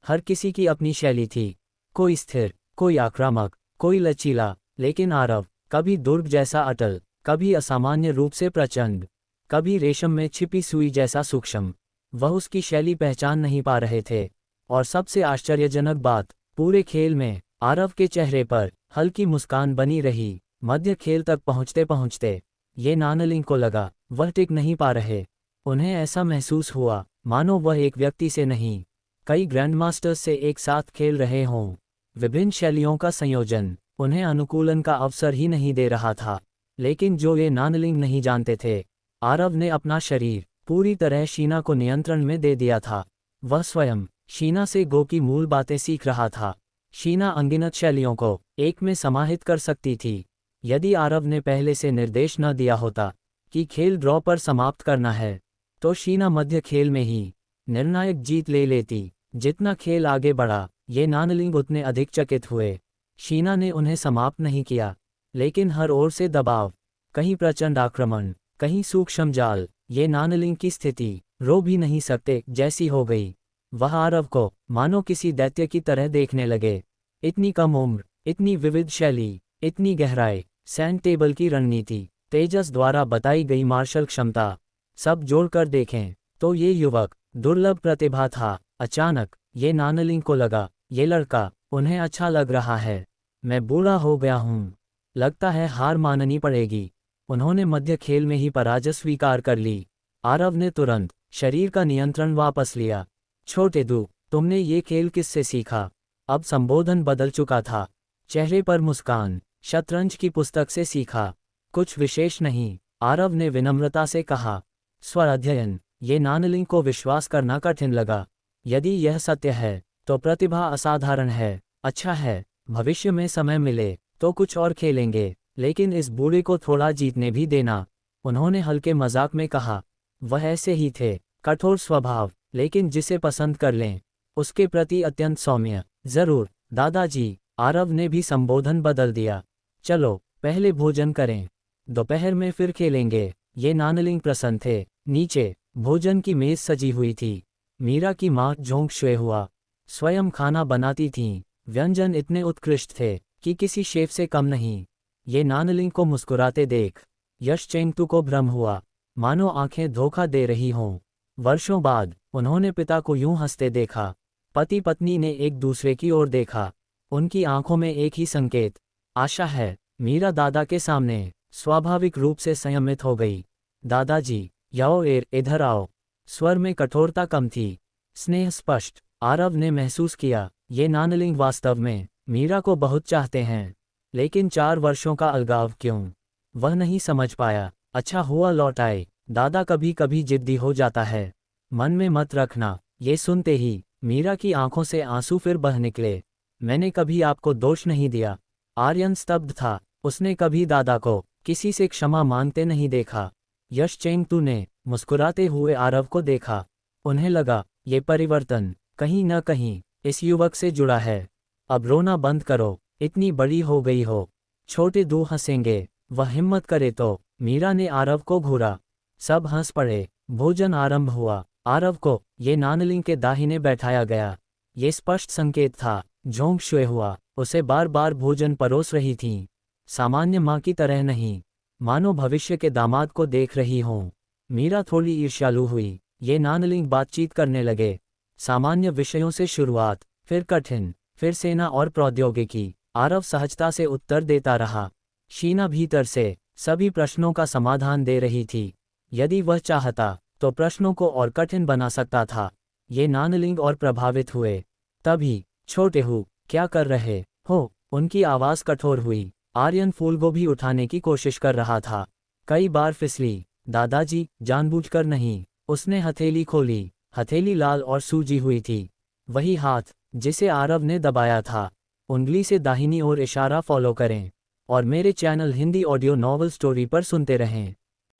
हर किसी की अपनी शैली थी, कोई स्थिर, कोई आक्रामक, कोई लचीला, लेकिन आरव कभी दुर्ग जैसा अटल, कभी असामान्य रूप से प्रचंड, कभी रेशम में छिपी सुई जैसा सूक्ष्म। वह उसकी शैली पहचान नहीं पा रहे थे, और सबसे आश्चर्यजनक बात, पूरे खेल में आरव के चेहरे पर हल्की मुस्कान बनी रही। मध्य खेल तक पहुंचते पहुंचते ये नानलिंग को लगा वह टिक नहीं पा रहे। उन्हें ऐसा महसूस हुआ मानो वह एक व्यक्ति से नहीं, कई ग्रैंडमास्टर्स से एक साथ खेल रहे हों। विभिन्न शैलियों का संयोजन उन्हें अनुकूलन का अवसर ही नहीं दे रहा था। लेकिन जो ये नानलिंग नहीं जानते थे, आरव ने अपना शरीर पूरी तरह शीना को नियंत्रण में दे दिया था। वह स्वयं शीना से गो की मूल बातें सीख रहा था। शीना अनगिनत शैलियों को एक में समाहित कर सकती थी। यदि आरव ने पहले से निर्देश न दिया होता कि खेल ड्रॉ पर समाप्त करना है, तो शीना मध्य खेल में ही निर्णायक जीत ले लेती। जितना खेल आगे बढ़ा, ये नानलिंग उतने अधिक चकित हुए। शीना ने उन्हें समाप्त नहीं किया, लेकिन हर ओर से दबाव, कहीं प्रचंड आक्रमण, कहीं सूक्ष्म जाल। ये नानलिंग की स्थिति रो भी नहीं सकते जैसी हो गई। वह आरव को मानो किसी दैत्य की तरह देखने लगे। इतनी कम उम्र, इतनी विविध शैली, इतनी गहराई, सैंड टेबल की रणनीति, तेजस द्वारा बताई गई मार्शल क्षमता, सब जोड़कर देखें तो ये युवक दुर्लभ प्रतिभा था। अचानक ये नानलिंग को लगा, ये लड़का उन्हें अच्छा लग रहा है। मैं बूढ़ा हो गया हूँ, लगता है हार माननी पड़ेगी। उन्होंने मध्य खेल में ही पराजय स्वीकार कर ली। आरव ने तुरंत शरीर का नियंत्रण वापस लिया। छोटे दू, तुमने ये खेल किससे सीखा? अब संबोधन बदल चुका था, चेहरे पर मुस्कान। शतरंज की पुस्तक से सीखा, कुछ विशेष नहीं, आरव ने विनम्रता से कहा। स्वर अध्ययन। ये नानलिंग को विश्वास करना कठिन लगा। यदि यह सत्य है तो प्रतिभा असाधारण है। अच्छा है, भविष्य में समय मिले तो कुछ और खेलेंगे, लेकिन इस बूढ़े को थोड़ा जीतने भी देना। उन्होंने हल्के मजाक में कहा। वह ऐसे ही थे, कठोर स्वभाव, लेकिन जिसे पसंद कर लें उसके प्रति अत्यंत सौम्य। जरूर दादाजी, आरव ने भी संबोधन बदल दिया। चलो पहले भोजन करें, दोपहर में फिर खेलेंगे। ये नानलिंग प्रसन्न थे। नीचे भोजन की मेज सजी हुई थी। मीरा की माँ झोंक शुए हुआ स्वयं खाना बनाती थीं। व्यंजन इतने उत्कृष्ट थे कि किसी शेफ से कम नहीं। ये नानलिंग को मुस्कुराते देख यश चेंगतू को भ्रम हुआ, मानो आंखें धोखा दे रही हों। वर्षों बाद उन्होंने पिता को यूं हंसते देखा। पति पत्नी ने एक दूसरे की ओर देखा, उनकी आंखों में एक ही संकेत, आशा है। मीरा दादा के सामने स्वाभाविक रूप से संयमित हो गई। दादाजी, याओ इधर आओ। स्वर में कठोरता कम थी, स्नेह स्पष्ट। आरव ने महसूस किया, ये नानलिंग वास्तव में मीरा को बहुत चाहते हैं, लेकिन 4 वर्षों का अलगाव क्यों, वह नहीं समझ पाया। अच्छा हुआ लौट आए, दादा कभी कभी जिद्दी हो जाता है, मन में मत रखना। ये सुनते ही मीरा की आंखों से आंसू फिर बह निकले। मैंने कभी आपको दोष नहीं दिया। आर्यन स्तब्ध था, उसने कभी दादा को किसी से क्षमा मांगते नहीं देखा। यश चेंगतू ने मुस्कुराते हुए आरव को देखा। उन्हें लगा, ये परिवर्तन कहीं न कहीं इस युवक से जुड़ा है। अब रोना बंद करो, इतनी बड़ी हो गई हो, छोटे दो हंसेंगे, वह हिम्मत करे तो। मीरा ने आरव को घूरा। सब हंस पड़े। भोजन आरंभ हुआ। आरव को ये नानलिंग के दाहिने बैठाया गया। ये स्पष्ट संकेत था। झोंक शुए हुआ उसे बार बार भोजन परोस रही थीं। सामान्य माँ की तरह नहीं, मानो भविष्य के दामाद को देख रही हों। मीरा थोड़ी ईर्ष्यालु हुई। ये नानलिंग बातचीत करने लगे। सामान्य विषयों से शुरुआत, फिर कठिन, फिर सेना और प्रौद्योगिकी। आरव सहजता से उत्तर देता रहा। शीना भीतर से सभी प्रश्नों का समाधान दे रही थी। यदि वह चाहता तो प्रश्नों को और कठिन बना सकता था। ये नानलिंग और प्रभावित हुए। तभी, छोटे हु, क्या कर रहे हो? उनकी आवाज़ कठोर हुई। आर्यन फूलगोभी उठाने की कोशिश कर रहा था। कई बार फिसली। दादाजी, जानबूझकर नहीं। उसने हथेली खोली। हथेली लाल और सूजी हुई थी। वही हाथ जिसे आरव ने दबाया था। उंगली से दाहिनी ओर इशारा फॉलो करें और मेरे channel Hindi audio novel story पर सुनते रहें।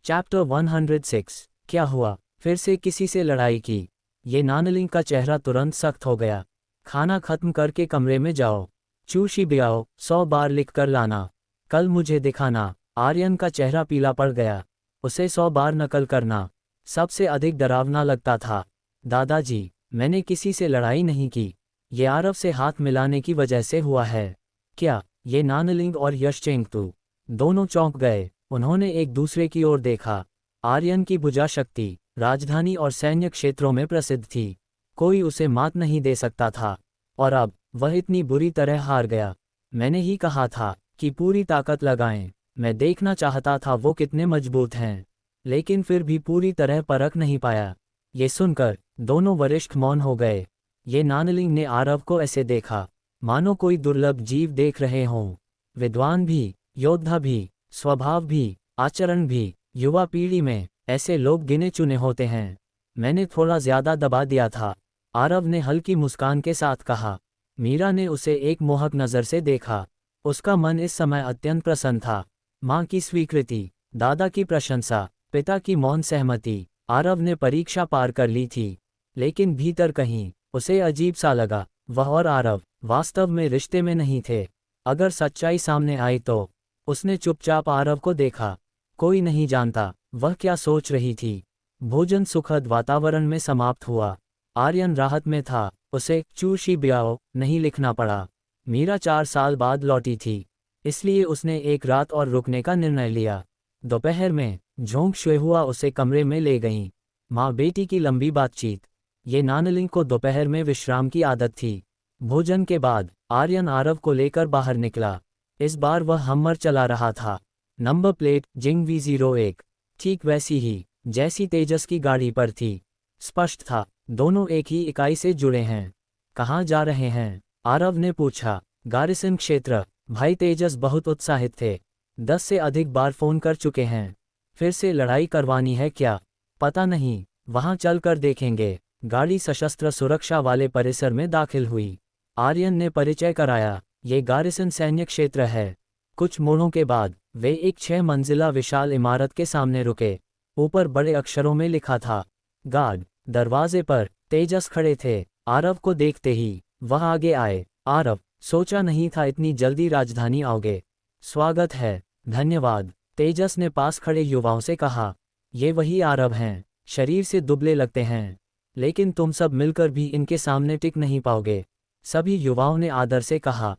चैप्टर 106। क्या हुआ? फिर से किसी से लड़ाई की? ये नानलिंग का चेहरा तुरंत सख्त हो गया। खाना खत्म करके कमरे में जाओ। चूशी बियाओ 100 बार लिख कर लाना। कल मुझे दिखाना। आर्यन का चेहरा पीला पड़ गया। उसे 100 बार नकल करना सबसे अधिक डरावना लगता था। दादाजी, मैंने किसी से लड़ाई नहीं की। ये आरव से हाथ मिलाने की वजह से हुआ है। क्या? ये नानलिंग और यशचेंगतु दोनों चौंक गए। उन्होंने एक दूसरे की ओर देखा। आर्यन की भुजा शक्ति राजधानी और सैन्य क्षेत्रों में प्रसिद्ध थी। कोई उसे मात नहीं दे सकता था। और अब वह इतनी बुरी तरह हार गया। मैंने ही कहा था कि पूरी ताकत लगाएं। मैं देखना चाहता था वो कितने मजबूत हैं, लेकिन फिर भी पूरी तरह परख नहीं पाया। ये सुनकर दोनों वरिष्ठ मौन हो गए। ये नानलिंग ने आरव को ऐसे देखा मानो कोई दुर्लभ जीव देख रहे हों। विद्वान भी, योद्धा भी, स्वभाव भी, आचरण भी। युवा पीढ़ी में ऐसे लोग गिने चुने होते हैं। मैंने थोड़ा ज्यादा दबा दिया था, आरव ने हल्की मुस्कान के साथ कहा। मीरा ने उसे एक मोहक नज़र से देखा। उसका मन इस समय अत्यंत प्रसन्न था। माँ की स्वीकृति, दादा की प्रशंसा, पिता की मौन सहमति। आरव ने परीक्षा पार कर ली थी, लेकिन भीतर कहीं उसे अजीब सा लगा। वह और आरव वास्तव में रिश्ते में नहीं थे। अगर सच्चाई सामने आई तो? उसने चुपचाप आरव को देखा। कोई नहीं जानता वह क्या सोच रही थी। भोजन सुखद वातावरण में समाप्त हुआ। आर्यन राहत में था। उसे चूशी ब्याओ नहीं लिखना पड़ा। मीरा 4 साल बाद लौटी थी, इसलिए उसने एक रात और रुकने का निर्णय लिया। दोपहर में झोंक शुए हुआ उसे कमरे में ले गईं। माँ बेटी की लंबी बातचीत। ये नानलिंग को दोपहर में विश्राम की आदत थी। भोजन के बाद आर्यन आरव को लेकर बाहर निकला। इस बार वह हमर चला रहा था। नंबर प्लेट जिंग V01, ठीक वैसी ही जैसी तेजस की गाड़ी पर थी। स्पष्ट था दोनों एक ही इकाई से जुड़े हैं। कहाँ जा रहे हैं? आरव ने पूछा। गारिसन क्षेत्र। भाई तेजस बहुत उत्साहित थे। 10 से अधिक बार फोन कर चुके हैं। फिर से लड़ाई करवानी है क्या? पता नहीं, वहां चलकर देखेंगे। गाड़ी सशस्त्र सुरक्षा वाले परिसर में दाखिल हुई। आर्यन ने परिचय कराया। ये गारिसन सैन्य क्षेत्र है। कुछ मोड़ों के बाद वे एक 6 मंजिला विशाल इमारत के सामने रुके। ऊपर बड़े अक्षरों में लिखा था गार्ड। दरवाजे पर तेजस खड़े थे। आरव को देखते ही वह आगे आए। आरव, सोचा नहीं था इतनी जल्दी राजधानी आओगे। स्वागत है। धन्यवाद, तेजस ने पास खड़े युवाओं से कहा। ये वही आरव हैं, शरीर से दुबले लगते हैं, लेकिन तुम सब मिलकर भी इनके सामने टिक नहीं पाओगे। सभी युवाओं ने आदर से कहा।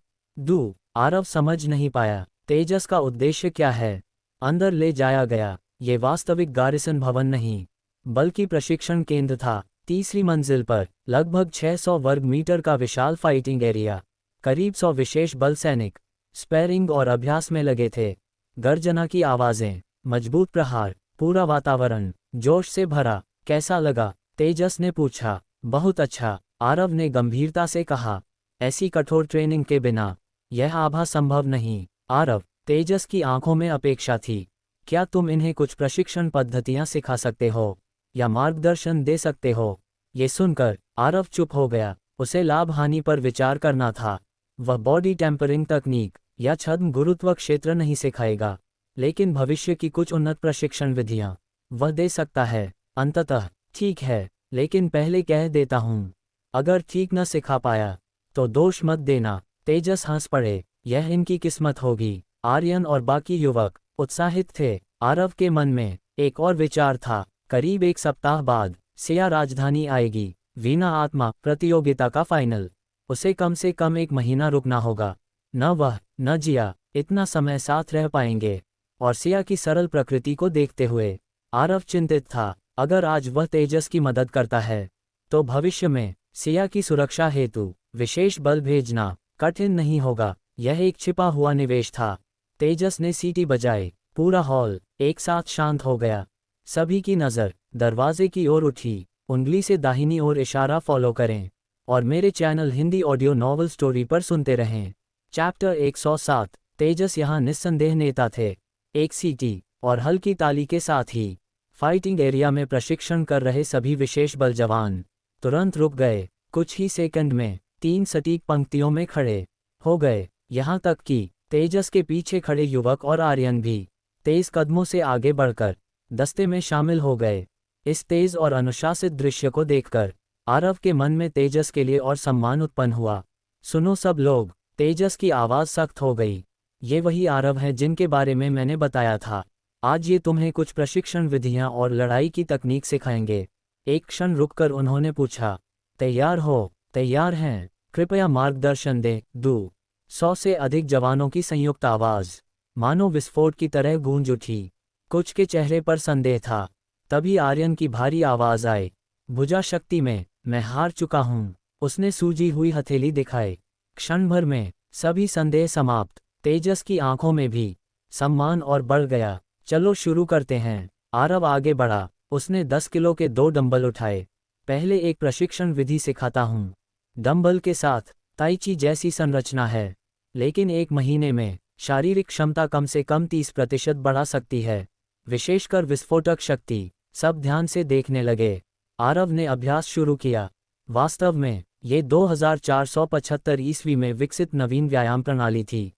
आरव समझ नहीं पाया तेजस का उद्देश्य क्या है। अंदर ले जाया गया। ये वास्तविक गारिसन भवन नहीं, बल्कि प्रशिक्षण केंद्र था। 3री मंजिल पर लगभग 600 वर्ग मीटर का विशाल फाइटिंग एरिया। करीब 100 विशेष बल सैनिक स्पैरिंग और अभ्यास में लगे थे। गर्जना की आवाजें, मजबूत प्रहार, पूरा वातावरण जोश से भरा। कैसा लगा? तेजस ने पूछा। बहुत अच्छा, आरव ने गंभीरता से कहा। ऐसी कठोर ट्रेनिंग के बिना यह आभा संभव नहीं। आरव, तेजस की आंखों में अपेक्षा थी। क्या तुम इन्हें कुछ प्रशिक्षण पद्धतियां सिखा सकते हो या मार्गदर्शन दे सकते हो? ये सुनकर आरव चुप हो गया। उसे लाभ हानि पर विचार करना था। वह बॉडी टेम्परिंग तकनीक या छद्म गुरुत्व क्षेत्र नहीं सिखाएगा, लेकिन भविष्य की कुछ उन्नत प्रशिक्षण विधियां वह दे सकता है। अंततः ठीक है, लेकिन पहले कह देता हूँ, अगर ठीक न सिखा पाया तो दोष मत देना। तेजस हंस पड़े। यह इनकी किस्मत होगी। आर्यन और बाकी युवक उत्साहित थे। आरव के मन में एक और विचार था। करीब 1 सप्ताह बाद सिया राजधानी आएगी। वीणा आत्मा प्रतियोगिता का फाइनल। उसे कम से कम 1 महीना रुकना होगा। न वह न जिया इतना समय साथ रह पाएंगे। और सिया की सरल प्रकृति को देखते हुए आरव चिंतित था। अगर आज वह तेजस की मदद करता है तो भविष्य में सिया की सुरक्षा हेतु विशेष बल भेजना कठिन नहीं होगा। यह एक छिपा हुआ निवेश था। तेजस ने सीटी बजाई। पूरा हॉल एक साथ शांत हो गया। सभी की नज़र दरवाजे की ओर उठी। उंगली से दाहिनी ओर इशारा फॉलो करें और मेरे channel Hindi audio novel story पर सुनते रहें। चैप्टर 107। तेजस यहाँ निस्संदेह नेता थे। एक सीटी और हल्की ताली के साथ ही फाइटिंग एरिया में प्रशिक्षण कर रहे सभी विशेष बल जवान तुरंत रुक गए। कुछ ही सेकंड में 3 सटीक पंक्तियों में खड़े हो गए। यहाँ तक कि तेजस के पीछे खड़े युवक और आर्यन भी तेज कदमों से आगे बढ़कर दस्ते में शामिल हो गए। इस तेज और अनुशासित दृश्य को देखकर आरव के मन में तेजस के लिए और सम्मान उत्पन्न हुआ। सुनो सब लोग, तेजस की आवाज़ सख्त हो गई। ये वही आरव है जिनके बारे में मैंने बताया था। आज ये तुम्हें कुछ प्रशिक्षण विधियां और लड़ाई की तकनीक सिखाएंगे। एक क्षण रुककर उन्होंने पूछा, तैयार हो? तैयार हैं, कृपया मार्गदर्शन दें। 200 से अधिक जवानों की संयुक्त आवाज़ मानो विस्फोट की तरह गूंज उठी। कुछ के चेहरे पर संदेह था। तभी आर्यन की भारी आवाज़ आई, भुजा शक्ति में मैं हार चुका हूँ। उसने सूजी हुई हथेली दिखाई। क्षण भर में सभी संदेह समाप्त। तेजस की आंखों में भी सम्मान और बढ़ गया। चलो शुरू करते हैं। आरव आगे बढ़ा। उसने 10 किलो के 2 डंबल उठाए। पहले एक प्रशिक्षण विधि सिखाता हूँ। डंबल के साथ ताइची जैसी संरचना है, लेकिन 1 महीने में शारीरिक क्षमता कम से कम 30% बढ़ा सकती है, विशेषकर विस्फोटक शक्ति। सब ध्यान से देखने लगे। आरव ने अभ्यास शुरू किया। वास्तव में ये 2475 ईस्वी में विकसित नवीन व्यायाम प्रणाली थी।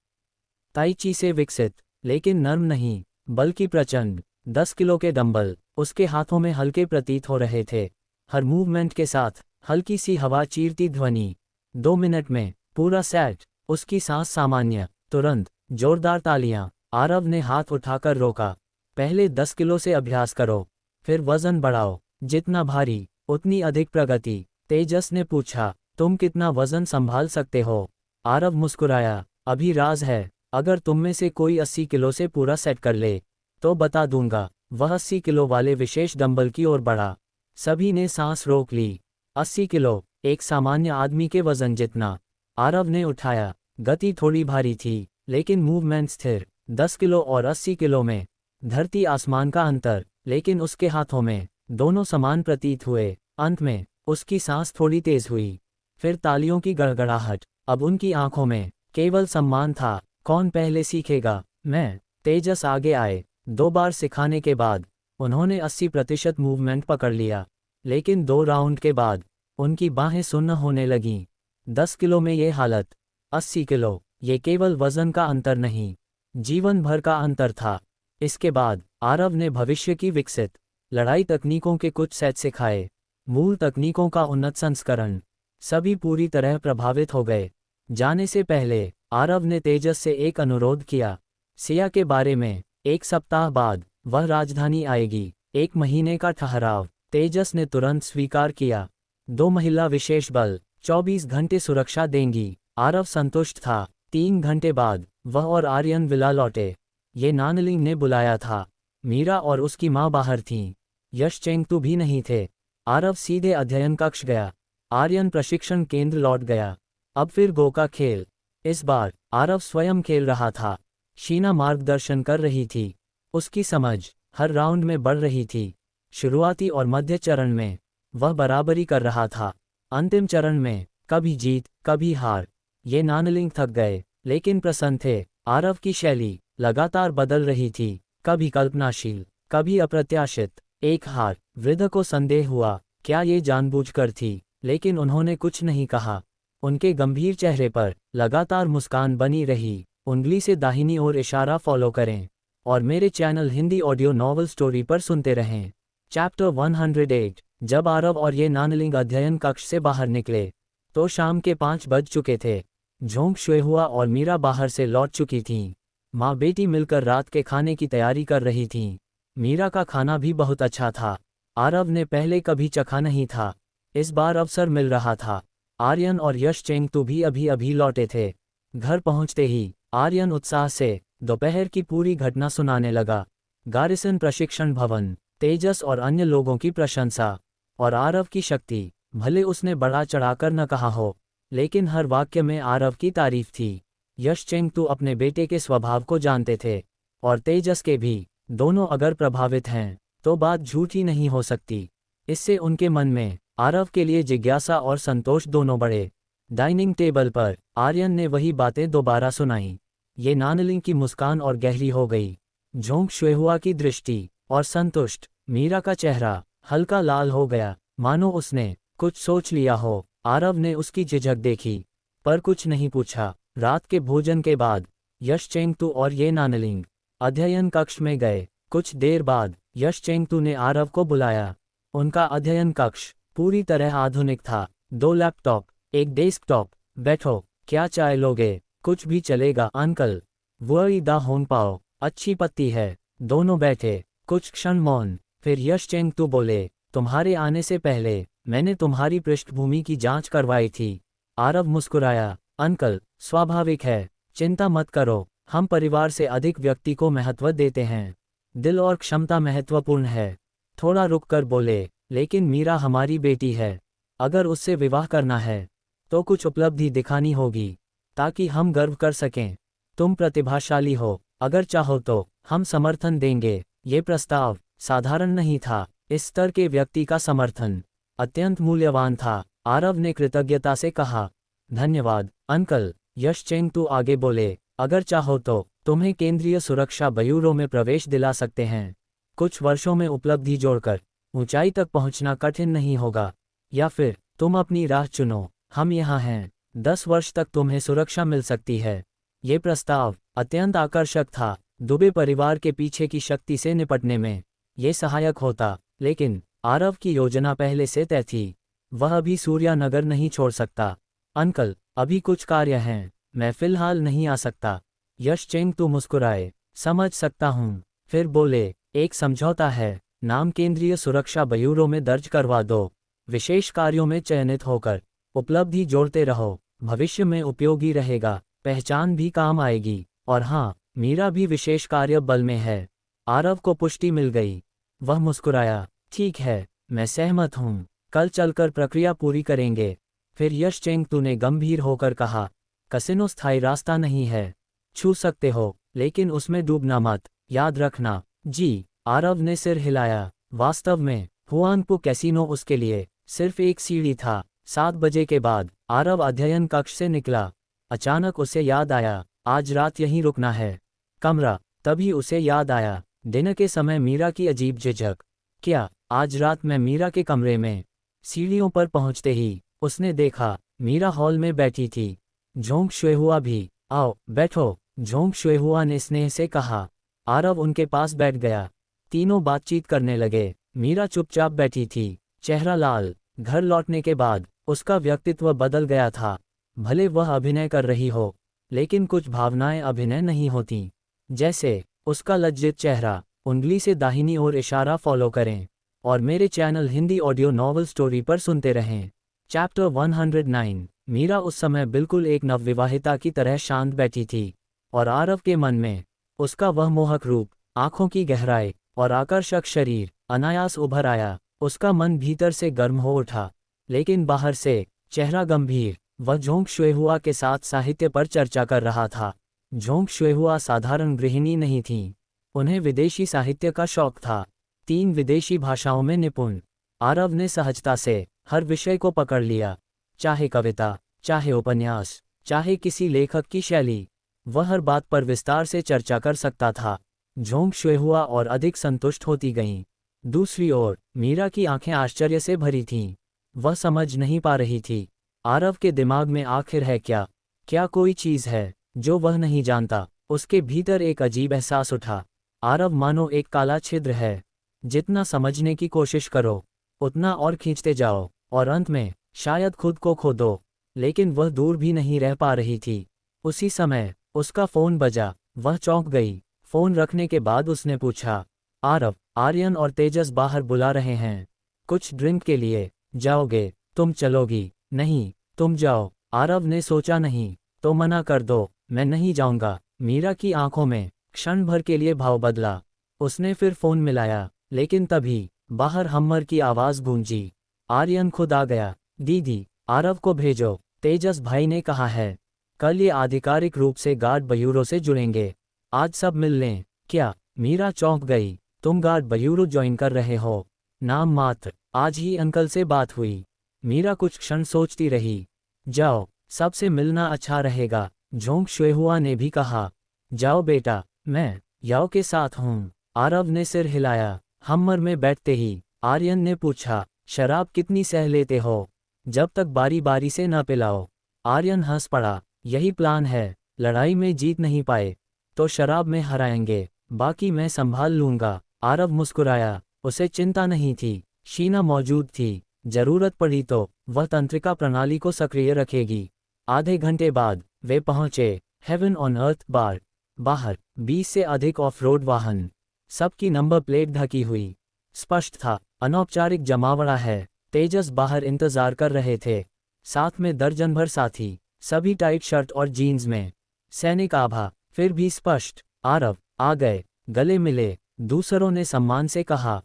ताइची से विकसित, लेकिन नर्म नहीं बल्कि प्रचंड। 10 किलो के डंबल उसके हाथों में हल्के प्रतीत हो रहे थे। हर मूवमेंट के साथ हल्की सी हवा चीरती ध्वनि। 2 मिनट में पूरा सेट। उसकी सांस सामान्य। तुरंत जोरदार तालियां। आरव ने हाथ उठाकर रोका। पहले 10 किलो से अभ्यास करो, फिर वजन बढ़ाओ। जितना भारी उतनी अधिक प्रगति। तेजस ने पूछा, तुम कितना वजन संभाल सकते हो? आरव मुस्कुराया, अभी राज है। अगर तुम में से कोई 80 किलो से पूरा सेट कर ले तो बता दूंगा। वह 80 किलो वाले विशेष डंबल की ओर बढ़ा। सभी ने सांस रोक ली। 80 किलो, एक सामान्य आदमी के वजन जितना। आरव ने उठाया। गति थोड़ी भारी थी, लेकिन मूवमेंट स्थिर। 10 किलो और 80 किलो में धरती आसमान का अंतर, लेकिन उसके हाथों में दोनों समान प्रतीत हुए। अंत में उसकी सांस थोड़ी तेज हुई, फिर तालियों की गड़गड़ाहट। अब उनकी आंखों में केवल सम्मान था। कौन पहले सीखेगा? मैं। तेजस आगे आए। 2 बार सिखाने के बाद उन्होंने 80% मूवमेंट पकड़ लिया, लेकिन 2 राउंड के बाद उनकी बाहें सुन्न होने लगीं। 10 किलो में ये हालत, 80 किलो, ये केवल वजन का अंतर नहीं, जीवन भर का अंतर था। इसके बाद आरव ने भविष्य की विकसित लड़ाई तकनीकों के कुछ सेट सिखाए। मूल तकनीकों का उन्नत संस्करण। सभी पूरी तरह प्रभावित हो गए। जाने से पहले आरव ने तेजस से एक अनुरोध किया, सिया के बारे में। 1 सप्ताह बाद वह राजधानी आएगी। 1 महीने का ठहराव। तेजस ने तुरंत स्वीकार किया। 2 महिला विशेष बल 24 घंटे सुरक्षा देंगी। आरव संतुष्ट था। 3 घंटे बाद वह और आर्यन विला लौटे। ये नानलिंग ने बुलाया था। मीरा और उसकी माँ बाहर थीं। यश चेंगतू भी नहीं थे। आरव सीधे अध्ययन कक्ष गया। आर्यन प्रशिक्षण केंद्र लौट गया। अब फिर गो का खेल। इस बार आरव स्वयं खेल रहा था। शीना मार्गदर्शन कर रही थी। उसकी समझ हर राउंड में बढ़ रही थी। शुरुआती और मध्य चरण में वह बराबरी कर रहा था। अंतिम चरण में कभी जीत कभी हार। ये नानलिंग थक गए, लेकिन प्रसन्न थे। आरव की शैली लगातार बदल रही थी, कभी कल्पनाशील, कभी अप्रत्याशित। एक हार। वृद्ध को संदेह हुआ, क्या ये जानबूझकर थी? लेकिन उन्होंने कुछ नहीं कहा। उनके गंभीर चेहरे पर लगातार मुस्कान बनी रही। उंगली से दाहिनी ओर इशारा फॉलो करें और मेरे channel Hindi audio novel story पर सुनते रहें। चैप्टर 108। जब आरव और ये नानलिंग अध्ययन कक्ष से बाहर निकले तो शाम के 5 बज चुके थे। झोंक शुए हुआ और मीरा बाहर से लौट चुकी थीं। माँ बेटी मिलकर रात के खाने की तैयारी कर रही थीं। मीरा का खाना भी बहुत अच्छा था। आरव ने पहले कभी चखा नहीं था। इस बार अवसर मिल रहा था। आर्यन और यश चेंगतू भी अभी अभी लौटे थे। घर पहुंचते ही आर्यन उत्साह से दोपहर की पूरी घटना सुनाने लगा। गारिसन प्रशिक्षण भवन, तेजस और अन्य लोगों की प्रशंसा, और आरव की शक्ति। भले उसने बढ़ा चढ़ाकर न कहा हो, लेकिन हर वाक्य में आरव की तारीफ थी। यश चेंगतू अपने बेटे के स्वभाव को जानते थे, और तेजस के भी। दोनों अगर प्रभावित हैं तो बात झूठी नहीं हो सकती। इससे उनके मन में आरव के लिए जिज्ञासा और संतोष दोनों बढ़े। डाइनिंग टेबल पर आर्यन ने वही बातें दोबारा सुनाई। ये नानलिंग की मुस्कान और गहरी हो गई। झोंक शुएहुआ की दृष्टि और संतुष्ट। मीरा का चेहरा हल्का लाल हो गया, मानो उसने कुछ सोच लिया हो। आरव ने उसकी झिझक देखी, पर कुछ नहीं पूछा। रात के भोजन के बाद यश चेंगतू और ये नानलिंग अध्ययन कक्ष में गए। कुछ देर बाद यश चेंगतू ने आरव को बुलाया। उनका अध्ययन कक्ष पूरी तरह आधुनिक था। 2 लैपटॉप, एक डेस्कटॉप। बैठो, क्या चाय लोगे? कुछ भी चलेगा अंकल। वही दा होन पाओ, अच्छी पत्ती है। दोनों बैठे, कुछ क्षण मौन। फिर यश चेंगतू बोले, तुम्हारे आने से पहले मैंने तुम्हारी पृष्ठभूमि की जांच करवाई थी। आरव मुस्कुराया, अंकल, स्वाभाविक है, चिंता मत करो। हम परिवार से अधिक व्यक्ति को महत्व देते हैं। दिल और क्षमता महत्वपूर्ण है। थोड़ा रुककर बोले, लेकिन मीरा हमारी बेटी है। अगर उससे विवाह करना है तो कुछ उपलब्धि दिखानी होगी, ताकि हम गर्व कर सकें। तुम प्रतिभाशाली हो, अगर चाहो तो हम समर्थन देंगे। ये प्रस्ताव साधारण नहीं था। इस स्तर के व्यक्ति का समर्थन अत्यंत मूल्यवान था। आरव ने कृतज्ञता से कहा, धन्यवाद अंकल। यश चेंगतू आगे बोले, अगर चाहो तो तुम्हें केंद्रीय सुरक्षा ब्यूरो में प्रवेश दिला सकते हैं। कुछ वर्षों में उपलब्धि जोड़कर ऊंचाई तक पहुंचना कठिन नहीं होगा। या फिर तुम अपनी राह चुनो, हम यहाँ हैं। 10 वर्ष तक तुम्हें सुरक्षा मिल सकती है। ये प्रस्ताव अत्यंत आकर्षक था। दुबे परिवार के पीछे की शक्ति से निपटने में ये सहायक होता। लेकिन आरव की योजना पहले से तय थी। वह अभी सूर्यानगर नहीं छोड़ सकता। अंकल, अभी कुछ कार्य हैं, मैं फिलहाल नहीं आ सकता। यश चेंगतू मुस्कुराए, समझ सकता हूँ। फिर बोले, एक समझौता है। नाम केंद्रीय सुरक्षा ब्यूरो में दर्ज करवा दो। विशेष कार्यों में चयनित होकर उपलब्धि जोड़ते रहो। भविष्य में उपयोगी रहेगा, पहचान भी काम आएगी। और हाँ, मीरा भी विशेष कार्य बल में है। आरव को पुष्टि मिल गई। वह मुस्कुराया, ठीक है, मैं सहमत हूँ। कल चलकर प्रक्रिया पूरी करेंगे। फिर यश चेंगतू ने गंभीर होकर कहा, कसिनो स्थायी रास्ता नहीं है। छू सकते हो, लेकिन उसमें डूबना मत, याद रखना। जी। आरव ने सिर हिलाया। वास्तव में हुआनपू कैसीनो उसके लिए सिर्फ एक सीढ़ी था। 7 बजे के बाद आरव अध्ययन कक्ष से निकला। अचानक उसे याद आया, आज रात यहीं रुकना है। कमरा। तभी उसे याद आया, दिन के समय मीरा की अजीब झिझक। क्या आज रात मैं मीरा के कमरे में? सीढ़ियों पर पहुंचते ही उसने देखा, मीरा हॉल में बैठी थी। झोंक शुएहुआ भी। आओ बैठो, झोंक शुएहुआ ने स्नेह से कहा। आरव उनके पास बैठ गया। तीनों बातचीत करने लगे। मीरा चुपचाप बैठी थी, चेहरा लाल। घर लौटने के बाद उसका व्यक्तित्व बदल गया था। भले वह अभिनय कर रही हो, लेकिन कुछ भावनाएं अभिनय नहीं होती। जैसे उसका लज्जित चेहरा। उंगली से दाहिनी ओर इशारा फॉलो करें और मेरे channel Hindi audio novel story पर सुनते रहें। चैप्टर 109। मीरा उस समय बिल्कुल एक नवविवाहिता की तरह शांत बैठी थी, और आरव के मन में उसका वह मोहक रूप, आंखों की गहराई और आकर्षक शरीर अनायास उभर आया। उसका मन भीतर से गर्म हो उठा, लेकिन बाहर से चेहरा गंभीर। वह झोंक शुएहुआ के साथ साहित्य पर चर्चा कर रहा था। झोंक शुएहुआ साधारण गृहिणी नहीं थीं, उन्हें विदेशी साहित्य का शौक था। 3 विदेशी भाषाओं में निपुण। आरव ने सहजता से हर विषय को पकड़ लिया, चाहे कविता, चाहे उपन्यास, चाहे किसी लेखक की शैली। वह हर बात पर विस्तार से चर्चा कर सकता था। झोंक शुएहुआ और अधिक संतुष्ट होती गईं। दूसरी ओर मीरा की आंखें आश्चर्य से भरी थीं। वह समझ नहीं पा रही थी, आरव के दिमाग में आखिर है क्या? क्या कोई चीज़ है जो वह नहीं जानता? उसके भीतर एक अजीब एहसास उठा। आरव मानो एक काला छिद्र है। जितना समझने की कोशिश करो, उतना और खींचते जाओ, और अंत में शायद खुद को खो दो। लेकिन वह दूर भी नहीं रह पा रही थी। उसी समय उसका फ़ोन बजा। वह चौंक गई। फोन रखने के बाद उसने पूछा, आरव, आर्यन और तेजस बाहर बुला रहे हैं। कुछ ड्रिंक के लिए जाओगे? तुम चलोगी? नहीं, तुम जाओ। आरव ने सोचा, नहीं तो मना कर दो, मैं नहीं जाऊंगा। मीरा की आंखों में क्षण भर के लिए भाव बदला। उसने फिर फोन मिलाया, लेकिन तभी बाहर हम्मर की आवाज गूंजी। आर्यन खुद आ गया। दीदी, आरव को भेजो, तेजस भाई ने कहा है। कल ये आधिकारिक रूप से गार्ड ब्यूरो से जुड़ेंगे। आज सब मिल लें। क्या? मीरा चौंक गई। तुम गार्ड ब्यूरो ज्वाइन कर रहे हो? नाम मात्र, आज ही अंकल से बात हुई। मीरा कुछ क्षण सोचती रही। जाओ, सबसे मिलना अच्छा रहेगा, झोंक शुएहुआ ने भी कहा। जाओ बेटा, मैं याओ के साथ हूँ। आरव ने सिर हिलाया। हम्मर में बैठते ही आर्यन ने पूछा, शराब कितनी सह लेते हो? जब तक बारी बारी से न पिलाओ। आर्यन हंस पड़ा। यही प्लान है। लड़ाई में जीत नहीं पाए तो शराब में हराएंगे, बाकी मैं संभाल लूंगा। आरव मुस्कुराया। उसे चिंता नहीं थी। शीना मौजूद थी। जरूरत पड़ी तो वह तंत्रिका प्रणाली को सक्रिय रखेगी। आधे घंटे बाद वे पहुंचे हेवन ऑन अर्थ बार। बाहर 20 से अधिक ऑफ रोड वाहन, सबकी नंबर प्लेट ढकी हुई। स्पष्ट था, अनौपचारिक जमावड़ा है। तेजस बाहर इंतजार कर रहे थे, साथ में दर्जन भर साथी, सभी टाइट शर्ट और जीन्स में। सैनिक आभा, फिर भी स्पष्ट। आरव आ गए। गले मिले। दूसरों ने सम्मान से कहा।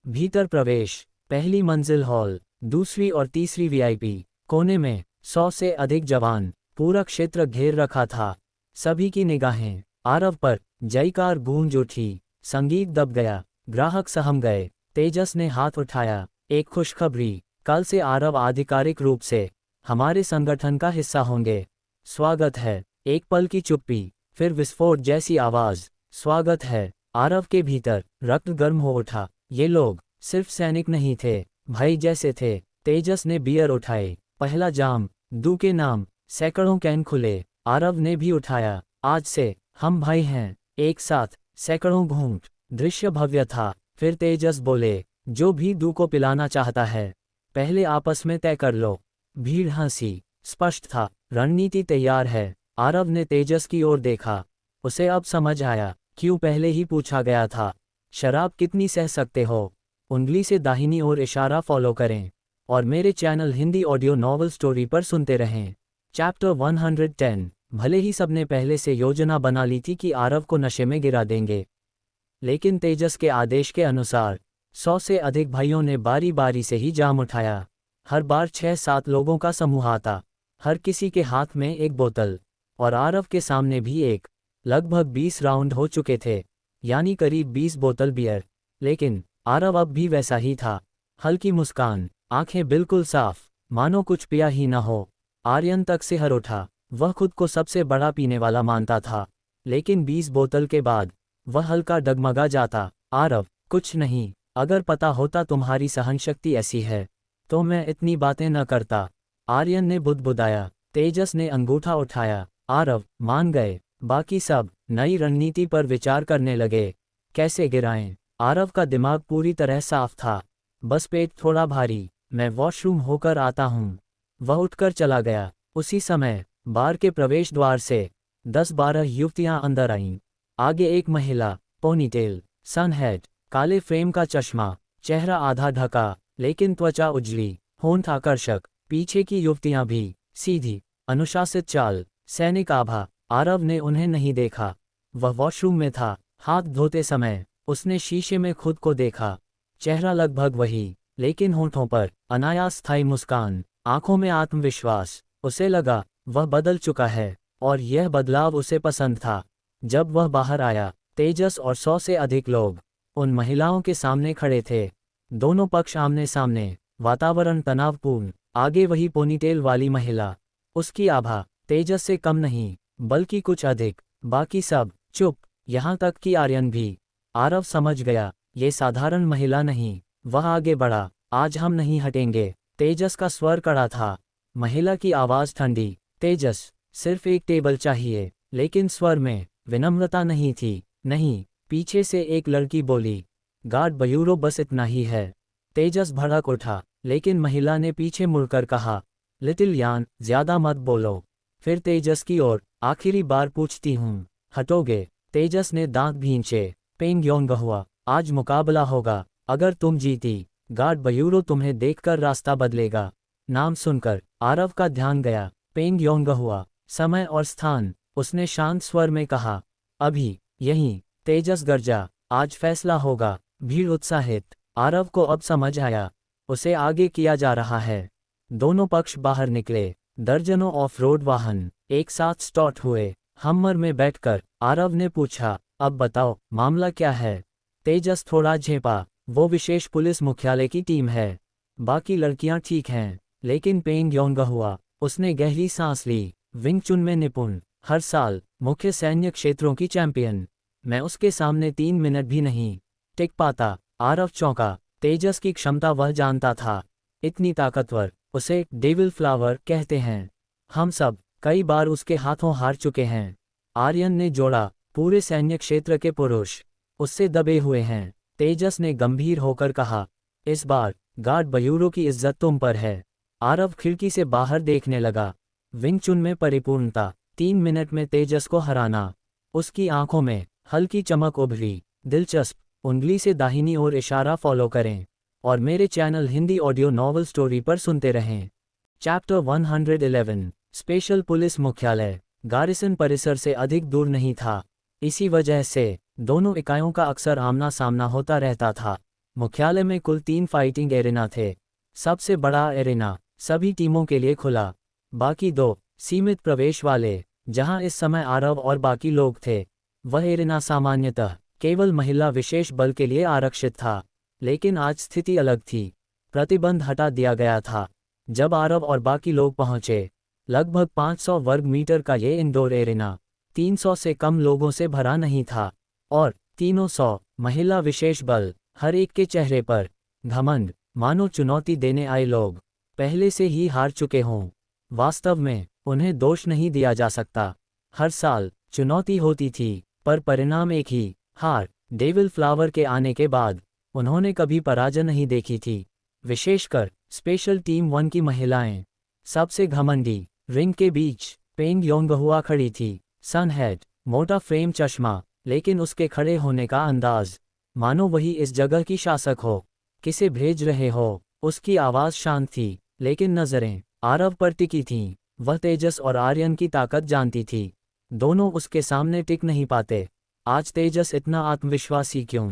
भीतर प्रवेश। पहली मंजिल हॉल, दूसरी और तीसरी वीआईपी। कोने में 100 से अधिक जवान, पूरा क्षेत्र घेर रखा था। सभी की निगाहें आरव पर। जयकार गूंज उठी। संगीत दब गया। ग्राहक सहम गए। तेजस ने हाथ उठाया। एक खुशखबरी, कल से आरव आधिकारिक रूप से हमारे संगठन का हिस्सा होंगे। स्वागत है। एक पल की चुप्पी, फिर विस्फोट जैसी आवाज। स्वागत है। आरव के भीतर रक्त गर्म हो उठा। ये लोग सिर्फ सैनिक नहीं थे, भाई जैसे थे। तेजस ने बियर उठाए। पहला जाम, दू के नाम। सैकड़ों कैन खुले। आरव ने भी उठाया। आज से हम भाई हैं, एक साथ। सैकड़ों घूंट। दृश्य भव्य था। फिर तेजस बोले, जो भी दू को पिलाना चाहता है, पहले आपस में तय कर लो। भीड़ हंसी। स्पष्ट था, रणनीति तैयार है। आरव ने तेजस की ओर देखा। उसे अब समझ आया क्यों पहले ही पूछा गया था। शराब कितनी सह सकते हो? उंगली से दाहिनी ओर इशारा फॉलो करें और मेरे channel Hindi audio novel story पर सुनते रहें। चैप्टर 110। भले ही सबने पहले से योजना बना ली थी कि आरव को नशे में गिरा देंगे, लेकिन तेजस के आदेश के अनुसार 100 से अधिक भाइयों ने बारी बारी से ही जाम उठाया। हर बार 6-7 लोगों का समूह आता, हर किसी के हाथ में एक बोतल, और आरव के सामने भी एक। लगभग 20 राउंड हो चुके थे, यानी करीब 20 बोतल बियर। लेकिन आरव अब भी वैसा ही था। हल्की मुस्कान, आंखें बिल्कुल साफ, मानो कुछ पिया ही ना हो। आर्यन तक सिहर उठा। वह खुद को सबसे बड़ा पीने वाला मानता था, लेकिन 20 बोतल के बाद वह हल्का डगमगा जाता। आरव, कुछ नहीं। अगर पता होता तुम्हारी सहनशक्ति ऐसी है, तो मैं इतनी बातें न करता। आर्यन ने बुदबुदाया। तेजस ने अंगूठा उठाया। आरव, मान गए। बाकी सब नई रणनीति पर विचार करने लगे। कैसे गिराएं? आरव का दिमाग पूरी तरह साफ था। बस पेट थोड़ा भारी। मैं वॉशरूम होकर आता हूँ। वह उठकर चला गया। उसी समय बार के प्रवेश द्वार से 10-12 युवतियां अंदर आईं। आगे एक महिला, पोनीटेल, सनहेड, काले फ्रेम का चश्मा, चेहरा आधा ढका, लेकिन त्वचा उजली, होंठ आकर्षक। पीछे की युवतियां भी सीधी, अनुशासित चाल, सैनिक आभा। आरव ने उन्हें नहीं देखा। वह वॉशरूम में था। हाथ धोते समय उसने शीशे में खुद को देखा। चेहरा लगभग वही, लेकिन होंठों पर अनायास स्थायी मुस्कान, आंखों में आत्मविश्वास। उसे लगा वह बदल चुका है, और यह बदलाव उसे पसंद था। जब वह बाहर आया, तेजस और 100 से अधिक लोग उन महिलाओं के सामने खड़े थे। दोनों पक्ष आमने सामने, वातावरण तनावपूर्ण। आगे वही पोनीटेल वाली महिला, उसकी आभा तेजस से कम नहीं, बल्कि कुछ अधिक। बाकी सब चुप, यहाँ तक कि आर्यन भी। आरव समझ गया, ये साधारण महिला नहीं। वह आगे बढ़ा। आज हम नहीं हटेंगे। तेजस का स्वर कड़ा था। महिला की आवाज ठंडी। तेजस, सिर्फ एक टेबल चाहिए। लेकिन स्वर में विनम्रता नहीं थी। नहीं। पीछे से एक लड़की बोली, गार्ड ब्यूरो बस इतना ही है। तेजस भड़क उठा, लेकिन महिला ने पीछे मुड़कर कहा, लिटिल यान, ज्यादा मत बोलो। फिर तेजस की ओर, आखिरी बार पूछती हूँ, हटोगे? तेजस ने दांत भींचे। पेंग योंगहुआ, आज मुकाबला होगा। अगर तुम जीती, गार्ड बयूरो तुम्हें देखकर रास्ता बदलेगा। नाम सुनकर आरव का ध्यान गया। पेंग योंगहुआ, समय और स्थान, उसने शांत स्वर में कहा। अभी, यहीं। तेजस गरजा, आज फैसला होगा। भीड़ उत्साहित। आरव को अब समझ आया, उसे आगे किया जा रहा है। दोनों पक्ष बाहर निकले। दर्जनों ऑफ रोड वाहन एक साथ स्टॉप हुए। हम्मर में बैठकर आरव ने पूछा, अब बताओ, मामला क्या है? तेजस थोड़ा झेपा। वो विशेष पुलिस मुख्यालय की टीम है। बाकी लड़कियां ठीक हैं, लेकिन पेंग योंगहुआ, उसने गहरी सांस ली। विंग चुन में निपुण, हर साल मुख्य सैन्य क्षेत्रों की चैंपियन। मैं उसके सामने 3 मिनट भी नहीं टिक पाता। आरव चौंका। तेजस की क्षमता वह जानता था। इतनी ताकतवर, उसे डेविल फ्लावर कहते हैं। हम सब कई बार उसके हाथों हार चुके हैं। आर्यन ने जोड़ा, पूरे सैन्य क्षेत्र के पुरुष उससे दबे हुए हैं। तेजस ने गंभीर होकर कहा, इस बार गार्ड बयूरो की इज्जत तुम पर है। आरव खिड़की से बाहर देखने लगा। विंग चुन में परिपूर्णता, 3 मिनट में तेजस को हराना। उसकी आंखों में हल्की चमक उभरी। दिलचस्प। उंगली से दाहिनी ओर इशारा फॉलो करें और मेरे channel Hindi audio novel story पर सुनते रहें। चैप्टर 111, स्पेशल पुलिस मुख्यालय गारिसन परिसर से अधिक दूर नहीं था। इसी वजह से दोनों इकाइयों का अक्सर आमना सामना होता रहता था। मुख्यालय में कुल 3 फाइटिंग एरेना थे। सबसे बड़ा एरेना सभी टीमों के लिए खुला। बाकी 2 सीमित प्रवेश वाले, जहां इस समय आरव और बाकी लोग थे। वह एरेना सामान्यतः केवल महिला विशेष बल के लिए आरक्षित था, लेकिन आज स्थिति अलग थी। प्रतिबंध हटा दिया गया था। जब आरव और बाकी लोग पहुंचे, लगभग 500 वर्ग मीटर का ये इंडोर एरेना 300 से कम लोगों से भरा नहीं था, और 300 महिला विशेष बल। हर एक के चेहरे पर घमंड, मानो चुनौती देने आए लोग पहले से ही हार चुके हों। वास्तव में उन्हें दोष नहीं दिया जा सकता। हर साल चुनौती होती थी, पर परिणाम एक ही, हार। डेविल फ्लावर के आने के बाद उन्होंने कभी पराजय नहीं देखी थी, विशेषकर स्पेशल टीम 1 की महिलाएं। सबसे घमंडी, रिंग के बीच पेंग योंगहुआ खड़ी थी। सनहेड, मोटा फ्रेम चश्मा, लेकिन उसके खड़े होने का अंदाज, मानो वही इस जगह की शासक हो। किसे भेज रहे हो? उसकी आवाज़ शांत थी, लेकिन नजरें आरव पर टिकी थीं। वह तेजस और आर्यन की ताकत जानती थी। दोनों उसके सामने टिक नहीं पाते। आज तेजस इतना आत्मविश्वासी क्यों?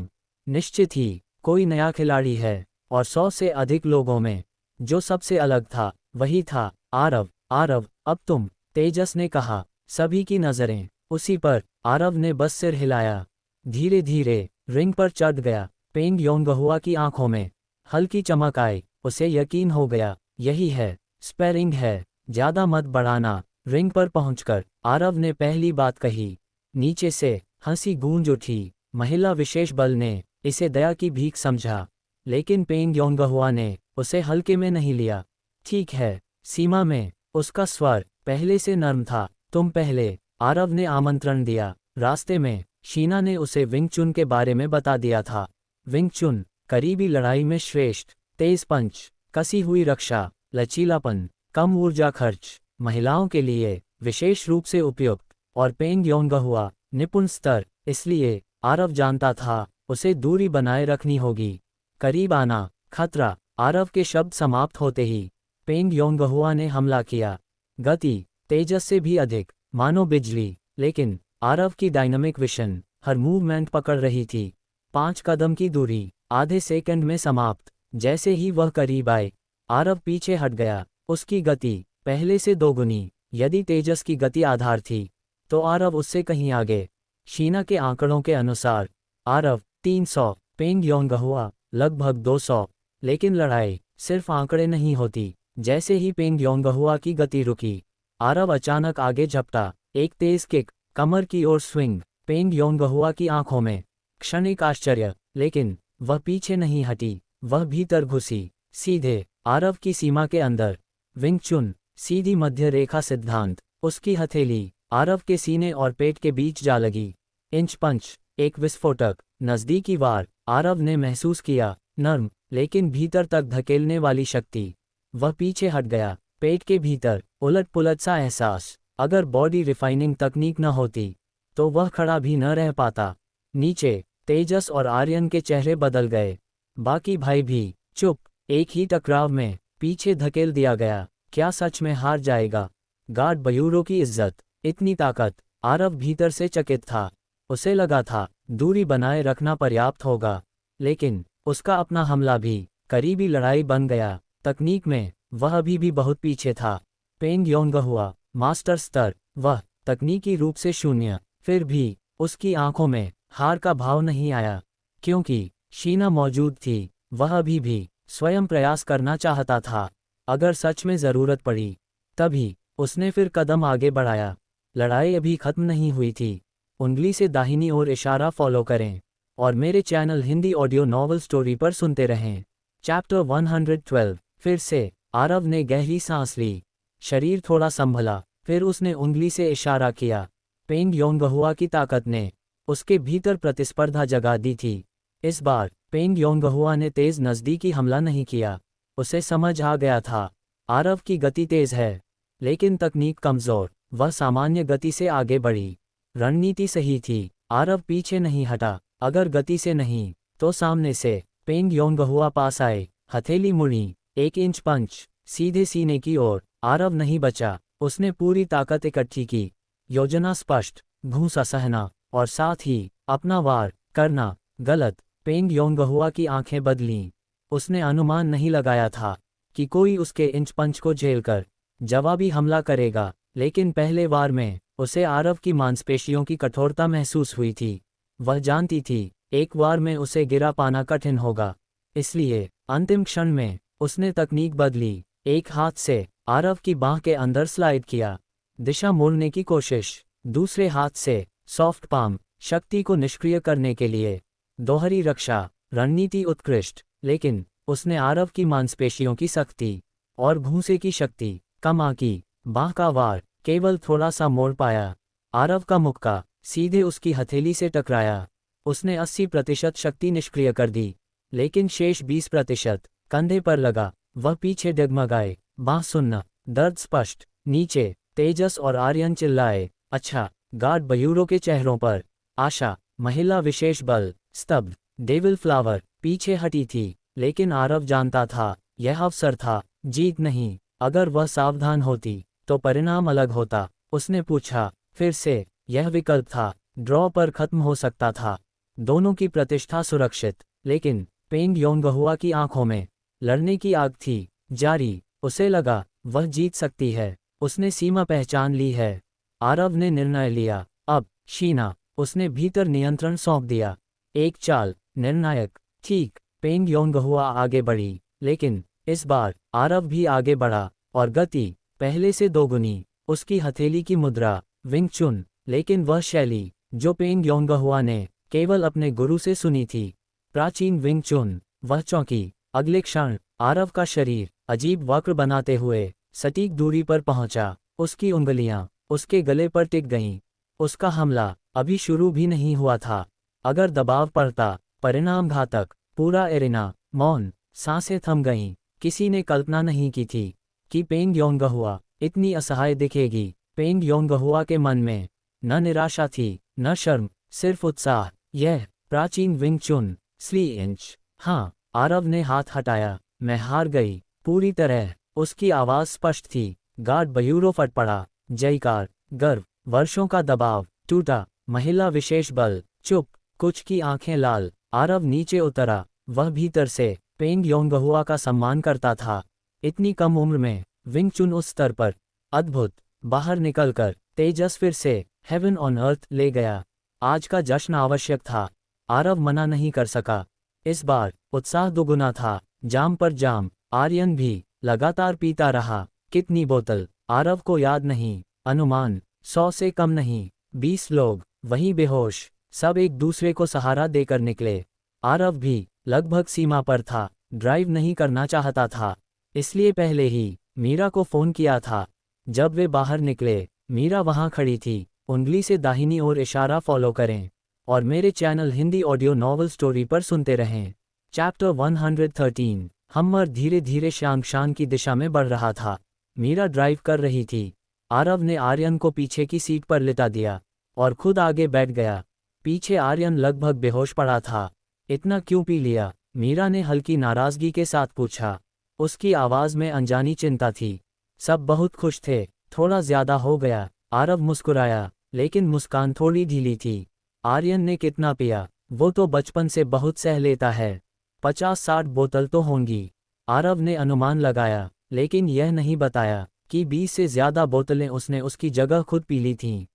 निश्चित ही कोई नया खिलाड़ी है, और 100 से अधिक लोगों में जो सबसे अलग था, वही था आरव। आरव, अब तुम, तेजस ने कहा। सभी की नजरें उसी पर। आरव ने बस सिर हिलाया। धीरे धीरे रिंग पर चढ़ गया। पेंग योंगहुआ की आंखों में हल्की चमक आई। उसे यकीन हो गया, यही है, स्पैरिंग है, ज्यादा मत बढ़ाना। रिंग पर पहुंचकर आरव ने पहली बात कही। नीचे से हंसी गूंज उठी। महिला विशेष बल ने इसे दया की भीख समझा, लेकिन पेंग योंगहुआ ने उसे हल्के में नहीं लिया। ठीक है, सीमा में। उसका स्वर पहले से नर्म था। तुम पहले, आरव ने आमंत्रण दिया। रास्ते में शीना ने उसे विंग चुन के बारे में बता दिया था। विंग चुन, करीबी लड़ाई में श्रेष्ठ, तेज पंच, कसी हुई रक्षा, लचीलापन, कम ऊर्जा खर्च, महिलाओं के लिए विशेष रूप से उपयुक्त। और पेंग योंगहुआ, निपुण स्तर। इसलिए आरव जानता था उसे दूरी बनाए रखनी होगी। करीब आना, खतरा। आरव के शब्द समाप्त होते ही पेंग योंगहुआ ने हमला किया। गति तेजस से भी अधिक, मानो बिजली, लेकिन आरव की डायनामिक विशन हर मूवमेंट पकड़ रही थी। 5 कदम की दूरी आधे सेकंड में समाप्त। जैसे ही वह करीब आए, आरव पीछे हट गया। उसकी गति पहले से दोगुनी। यदि तेजस की गति आधार थी, तो आरव उससे कहीं आगे। शीना के आंकड़ों के अनुसार आरव 300, पेंग योंगहुआ लगभग 200। लेकिन लड़ाई सिर्फ आंकड़े नहीं होती। जैसे ही पेंग योंगहुआ की गति रुकी, आरव अचानक आगे झपटा। एक तेज किक, कमर की ओर स्विंग। पेंग योंगहुआ की आंखों में क्षणिक आश्चर्य, लेकिन वह पीछे नहीं हटी। वह भीतर घुसी, सीधे आरव की सीमा के अंदर। विंग चुन, सीधी मध्य रेखा सिद्धांत। उसकी हथेली आरव के सीने और पेट के बीच जा लगी। इंच पंच, एक विस्फोटक, नजदीकी वार। आरव ने महसूस किया, नर्म लेकिन भीतर तक धकेलने वाली शक्ति। वह पीछे हट गया। पेट के भीतर उलट पुलट सा एहसास। अगर बॉडी रिफाइनिंग तकनीक न होती, तो वह खड़ा भी न रह पाता। नीचे तेजस और आर्यन के चेहरे बदल गए। बाकी भाई भी चुप। एक ही टकराव में पीछे धकेल दिया गया। क्या सच में हार जाएगा? गार्ड बयूरो की इज्जत, इतनी ताकत। आरव भीतर से चकित था। उसे लगा था दूरी बनाए रखना पर्याप्त होगा, लेकिन उसका अपना हमला भी करीबी लड़ाई बन गया। तकनीक में वह अभी भी बहुत पीछे था। पेंग योंगहुआ मास्टर स्तर, वह तकनीकी रूप से शून्य। फिर भी उसकी आंखों में हार का भाव नहीं आया, क्योंकि शीना मौजूद थी। वह अभी भी स्वयं प्रयास करना चाहता था। अगर सच में जरूरत पड़ी, तभी उसने फिर कदम आगे बढ़ाया। लड़ाई अभी खत्म नहीं हुई थी। उंगली से दाहिनी ओर इशारा फॉलो करें और मेरे channel Hindi audio novel story पर सुनते रहें। चैप्टर 112। फिर से आरव ने गहरी सांस ली। शरीर थोड़ा संभला, फिर उसने उंगली से इशारा किया। पेंग योंगहुआ की ताकत ने उसके भीतर प्रतिस्पर्धा जगा दी थी। इस बार पेंग योंगहुआ ने तेज नज़दीकी हमला नहीं किया। उसे समझ आ गया था आरव की गति तेज है, लेकिन तकनीक कमज़ोर। वह सामान्य गति से आगे बढ़ी। रणनीति सही थी। आरव पीछे नहीं हटा। अगर गति से नहीं, तो सामने से। पेंग योंगहुआ पास आए। हथेली मुड़ी। 1 इंच पंच सीधे सीने की ओर। आरव नहीं बचा। उसने पूरी ताकत इकट्ठी की। योजना स्पष्ट, घूंसा सहना और साथ ही अपना वार करना। गलत। पेंग योंगहुआ की आंखें बदलीं। उसने अनुमान नहीं लगाया था कि कोई उसके इंच पंच को झेलकर जवाबी हमला करेगा, लेकिन पहले वार में उसे आरव की मांसपेशियों की कठोरता महसूस हुई थी। वह जानती थी एक वार में उसे गिरा पाना कठिन होगा। इसलिए अंतिम क्षण में उसने तकनीक बदली। एक हाथ से आरव की बांह के अंदर स्लाइड किया, दिशा मोड़ने की कोशिश। दूसरे हाथ से सॉफ्ट पाम, शक्ति को निष्क्रिय करने के लिए। दोहरी रक्षा, रणनीति उत्कृष्ट, लेकिन उसने आरव की मांसपेशियों की सख्ती और भूसे की शक्ति कम आंकी। बांह का वार केवल थोड़ा सा मोड़ पाया। आरव का मुक्का सीधे उसकी हथेली से टकराया। उसने 80% शक्ति निष्क्रिय कर दी, लेकिन शेष 20% कंधे पर लगा। वह पीछे डगमगाए। बांह सुन्न, दर्द स्पष्ट। नीचे तेजस और आर्यन चिल्लाए। अच्छा। गार्ड बयूरो के चेहरों पर आशा। महिला विशेष बल स्तब्ध। डेविल फ्लावर पीछे हटी थी, लेकिन आरव जानता था यह अवसर था, जीत नहीं। अगर वह सावधान होती तो परिणाम अलग होता। उसने पूछा फिर से। यह विकल्प था, ड्रॉ पर खत्म हो सकता था। दोनों की प्रतिष्ठा सुरक्षित, लेकिन पेंग योंगहुआ की आंखों में लड़ने की आग थी। जारी। उसे लगा वह जीत सकती है। उसने सीमा पहचान ली है। आरव ने निर्णय लिया। अब शीना। उसने भीतर नियंत्रण सौंप दिया। एक चाल, निर्णायक। ठीक। पेंग योंगहुआ आगे बढ़ी, लेकिन इस बार आरव भी आगे बढ़ा, और गति पहले से दोगुनी। उसकी हथेली की मुद्रा विंग चुन, लेकिन वह शैली जो पेंग योंगहुआ ने केवल अपने गुरु से सुनी थी। प्राचीन विंग चुन। वह चौंकी। अगले क्षण आरव का शरीर अजीब वक्र बनाते हुए सटीक दूरी पर पहुंचा। उसकी उंगलियां उसके गले पर टिक गईं। उसका हमला अभी शुरू भी नहीं हुआ था। अगर दबाव पड़ता, परिणाम घातक। पूरा एरिना मौन। सांसें थम गईं। किसी ने कल्पना नहीं की थी कि पेंग योंगहुआ इतनी असहाय दिखेगी। पेंग योंगहुआ के मन में न निराशा थी, न शर्म, सिर्फ उत्साह। यह प्राचीन विंग चुन स्ली इंच। हाँ। आरव ने हाथ हटाया। मैं हार गई, पूरी तरह। उसकी आवाज स्पष्ट थी। गार्ड बयूरो फट पड़ा। जयकार, गर्व, वर्षों का दबाव टूटा। महिला विशेष बल चुप। कुछ की आंखें लाल। आरव नीचे उतरा। वह भीतर से पेंग योंगहुआ का सम्मान करता था। इतनी कम उम्र में विंग चुन उस स्तर पर। अद्भुत। बाहर निकलकर तेजस फिर से हेवन ऑन अर्थ ले गया। आज का जश्न आवश्यक था। आरव मना नहीं कर सका। इस बार उत्साह दुगुना था। जाम पर जाम। आर्यन भी लगातार पीता रहा। कितनी बोतल? आरव को याद नहीं। अनुमान 100 से कम नहीं। 20 लोग वहीं बेहोश, सब एक दूसरे को सहारा देकर निकले। आरव भी लगभग सीमा पर था। ड्राइव नहीं करना चाहता था, इसलिए पहले ही मीरा को फोन किया था। जब वे बाहर निकले, मीरा वहां खड़ी थी। उंगली से दाहिनी ओर इशारा फॉलो करें और मेरे channel Hindi audio novel story पर सुनते रहें। चैप्टर 113। हमर धीरे धीरे शांगशान की दिशा में बढ़ रहा था। मीरा ड्राइव कर रही थी। आरव ने आर्यन को पीछे की सीट पर लिटा दिया। और खुद आगे बैठ गया। पीछे आर्यन लगभग बेहोश पड़ा था। इतना क्यों पी लिया? मीरा ने हल्की नाराजगी के साथ पूछा। उसकी आवाज़ में अनजानी चिंता थी। सब बहुत खुश थे। थोड़ा ज्यादा हो गया। आरव मुस्कुराया, लेकिन मुस्कान थोड़ी ढीली थी। आर्यन ने कितना पिया? वो तो बचपन से बहुत सह लेता है। 50-60 बोतल तो होंगी। आरव ने अनुमान लगाया, लेकिन यह नहीं बताया कि 20 से ज्यादा बोतलें उसने उसकी जगह खुद पी ली थीं।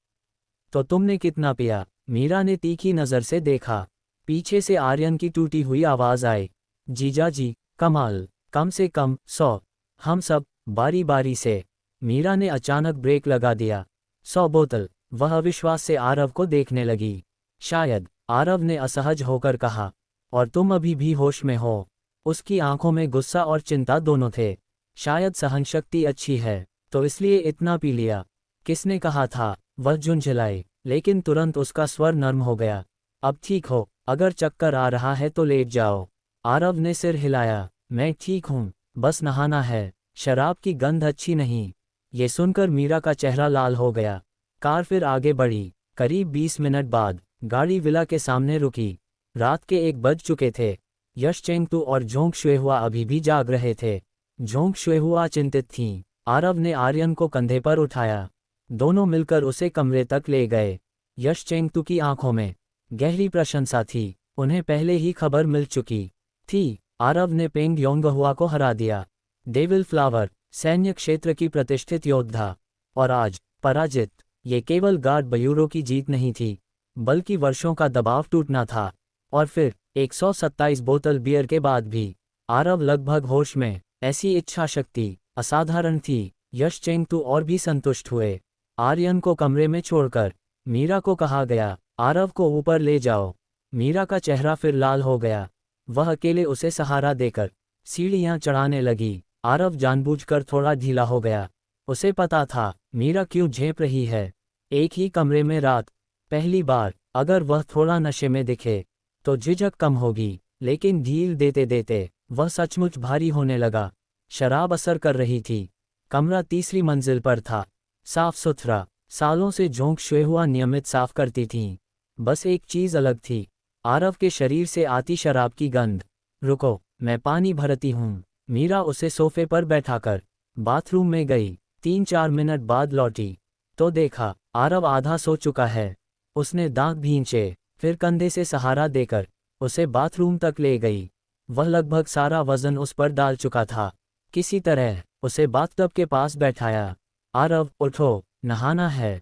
तो तुमने कितना पिया? मीरा ने तीखी नज़र से देखा। पीछे से आर्यन की टूटी हुई आवाज़ आई। जीजा जी, कमाल, कम से कम 100। हम सब, बारी बारी से। मीरा ने अचानक ब्रेक लगा दिया। 100 बोतल? वह अविश्वास से आरव को देखने लगी। शायद, आरव ने असहज होकर कहा। और तुम अभी भी होश में हो? उसकी आंखों में गुस्सा और चिंता दोनों थे। शायद सहनशक्ति अच्छी है, तो इसलिए इतना पी लिया। किसने कहा था? वह झुंझलाई, लेकिन तुरंत उसका स्वर नर्म हो गया। अब ठीक हो, अगर चक्कर आ रहा है तो लेट जाओ। आरव ने सिर हिलाया। मैं ठीक हूँ, बस नहाना है। शराब की गंध अच्छी नहीं। ये सुनकर मीरा का चेहरा लाल हो गया। कार फिर आगे बढ़ी। करीब 20 मिनट बाद गाड़ी विला के सामने रुकी। रात के 1 बज चुके थे। यश चेंगतू और जोंग शुएहुआ अभी भी जाग रहे थे। जोंग शुएहुआ चिंतित थीं। आरव ने आर्यन को कंधे पर उठाया। दोनों मिलकर उसे कमरे तक ले गए। यश चेंगतू की आंखों में गहरी प्रशंसा थी। उन्हें पहले ही खबर मिल चुकी थी। आरव ने पेंग योंगहुआ को हरा दिया। डेविल फ्लावर, सैन्य क्षेत्र की प्रतिष्ठित योद्धा। और आज, पराजित। ये केवल गार्ड बयूरो की जीत नहीं थी, बल्कि वर्षों का दबाव टूटना था। और फिर 127 बोतल बियर के बाद भी आरव लगभग होश में। ऐसी इच्छा शक्ति असाधारण थी। यश चेंगतू और भी संतुष्ट हुए। आर्यन को कमरे में छोड़कर मीरा को कहा गया, आरव को ऊपर ले जाओ। मीरा का चेहरा फिर लाल हो गया। वह अकेले उसे सहारा देकर सीढ़ियां चढ़ाने लगी। आरव जानबूझकर थोड़ा ढीला हो गया। उसे पता था मीरा क्यों झेप रही है। एक ही कमरे में रात, पहली बार। अगर वह थोड़ा नशे में दिखे तो झिझक कम होगी, लेकिन ढील देते देते वह सचमुच भारी होने लगा। शराब असर कर रही थी। कमरा तीसरी मंजिल पर था, साफ सुथरा। सालों से जोंग शुएहुआ नियमित साफ करती थीं। बस एक चीज अलग थी, आरव के शरीर से आती शराब की गंध। रुको, मैं पानी भरती हूँ। मीरा उसे सोफे पर बैठाकर बाथरूम में गई। 3-4 मिनट बाद लौटी तो देखा आरव आधा सो चुका है। उसने दांत भींचे, फिर कंधे से सहारा देकर उसे बाथरूम तक ले गई। वह लगभग सारा वजन उस पर डाल चुका था। किसी तरह उसे बाथटब के पास बैठाया। आरव, उठो, नहाना है।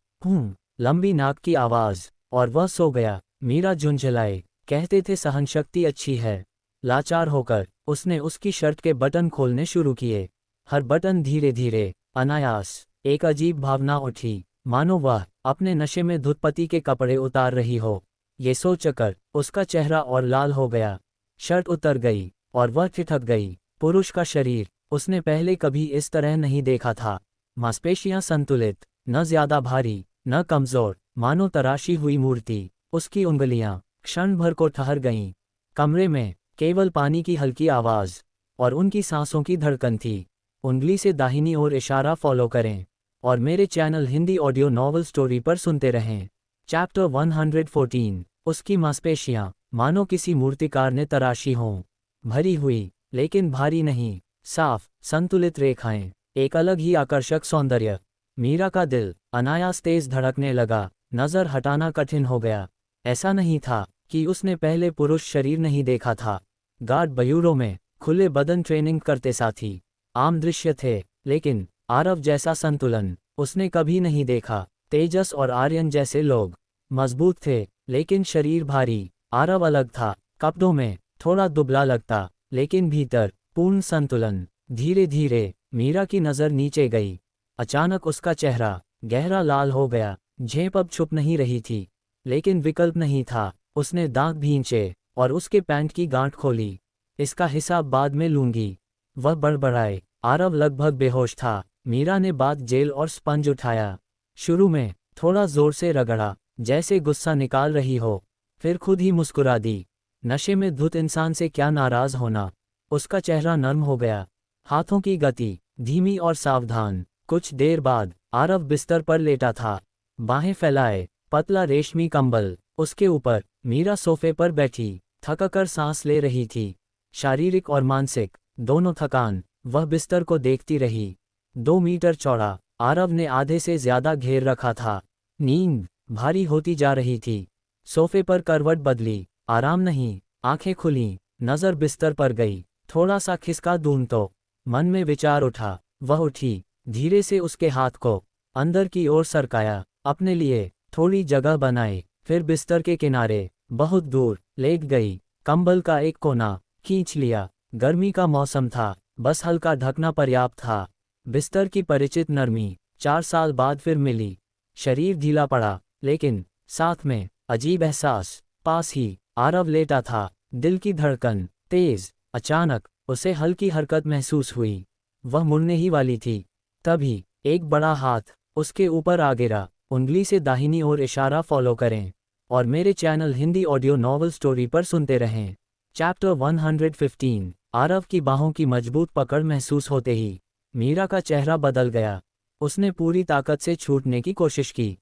लंबी नाक की आवाज, और वह सो गया। मीरा झुंझलाए। कहते थे सहनशक्ति अच्छी है। लाचार होकर उसने उसकी शर्ट के बटन खोलने शुरू किए। हर बटन धीरे धीरे, अनायास। एक अजीब भावना उठी, मानो वह अपने नशे में धुतपति के कपड़े उतार रही हो। ये सोचकर उसका चेहरा और लाल हो गया। शर्ट उतर गई और वह ठिठक गई। पुरुष का शरीर उसने पहले कभी इस तरह नहीं देखा था। मांसपेशियां संतुलित, न ज्यादा भारी न कमजोर, मानो तराशी हुई मूर्ति। उसकी उंगलियां क्षण भर को ठहर गईं। कमरे में केवल पानी की हल्की आवाज और उनकी सांसों की धड़कन थी। उंगली से दाहिनी ओर इशारा फॉलो करें और मेरे channel Hindi audio novel story पर सुनते रहें। चैप्टर 114। उसकी मांसपेशियां मानो किसी मूर्तिकार ने तराशी हों। भरी हुई, लेकिन भारी नहीं। साफ, संतुलित रेखाएं, एक अलग ही आकर्षक सौंदर्य। मीरा का दिल अनायास तेज धड़कने लगा। नजर हटाना कठिन हो गया। ऐसा नहीं था कि उसने पहले पुरुष शरीर नहीं देखा था। गार्ड बयूरो में खुले बदन ट्रेनिंग करते साथी आम दृश्य थे, लेकिन आरव जैसा संतुलन उसने कभी नहीं देखा। तेजस और आर्यन जैसे लोग मजबूत थे, लेकिन शरीर भारी। आरव अलग था, कपड़ों में थोड़ा दुबला लगता, लेकिन भीतर पूर्ण संतुलन। धीरे धीरे मीरा की नजर नीचे गई। अचानक उसका चेहरा गहरा लाल हो गया। झेप अब छुप नहीं रही थी, लेकिन विकल्प नहीं था। उसने दांत भींचे और उसके पैंट की गांठ खोली। इसका हिसाब बाद में लूंगी, वह बड़बड़ाए। आरव लगभग बेहोश था। मीरा ने बाथ जेल और स्पंज उठाया। शुरू में थोड़ा जोर से रगड़ा, जैसे गुस्सा निकाल रही हो, फिर खुद ही मुस्कुरा दी। नशे में धुत इंसान से क्या नाराज होना। उसका चेहरा नर्म हो गया, हाथों की गति धीमी और सावधान। कुछ देर बाद आरव बिस्तर पर लेटा था, बाहें फैलाए, पतला रेशमी कंबल, उसके ऊपर मीरा सोफे पर बैठी थककर सांस ले रही थी। शारीरिक और मानसिक दोनों थकान। वह बिस्तर को देखती रही। 2 मीटर चौड़ा, आरव ने आधे से ज्यादा घेर रखा था। नींद भारी होती जा रही थी। सोफे पर करवट बदली, आराम नहीं। आंखें खुलीं, नजर बिस्तर पर गई। थोड़ा सा खिसका दूं तो। मन में विचार उठा। वह उठी, धीरे से उसके हाथ को अंदर की ओर सरकाया, अपने लिए थोड़ी जगह बनाई। फिर बिस्तर के किनारे बहुत दूर लेट गई। कंबल का एक कोना खींच लिया। गर्मी का मौसम था, बस हल्का ढकना पर्याप्त था। बिस्तर की परिचित नरमी 4 साल बाद फिर मिली। शरीर ढीला पड़ा, लेकिन साथ में अजीब एहसास। पास ही आरव लेटा था, दिल की धड़कन तेज। अचानक उसे हल्की हरकत महसूस हुई। वह मुड़ने ही वाली थी, तभी एक बड़ा हाथ उसके ऊपर आ गिरा। उंगली से दाहिनी ओर इशारा फॉलो करें और मेरे channel Hindi audio novel story पर सुनते रहें। चैप्टर 115। आरव की बाहों की मजबूत पकड़ महसूस होते ही मीरा का चेहरा बदल गया। उसने पूरी ताकत से छूटने की कोशिश की,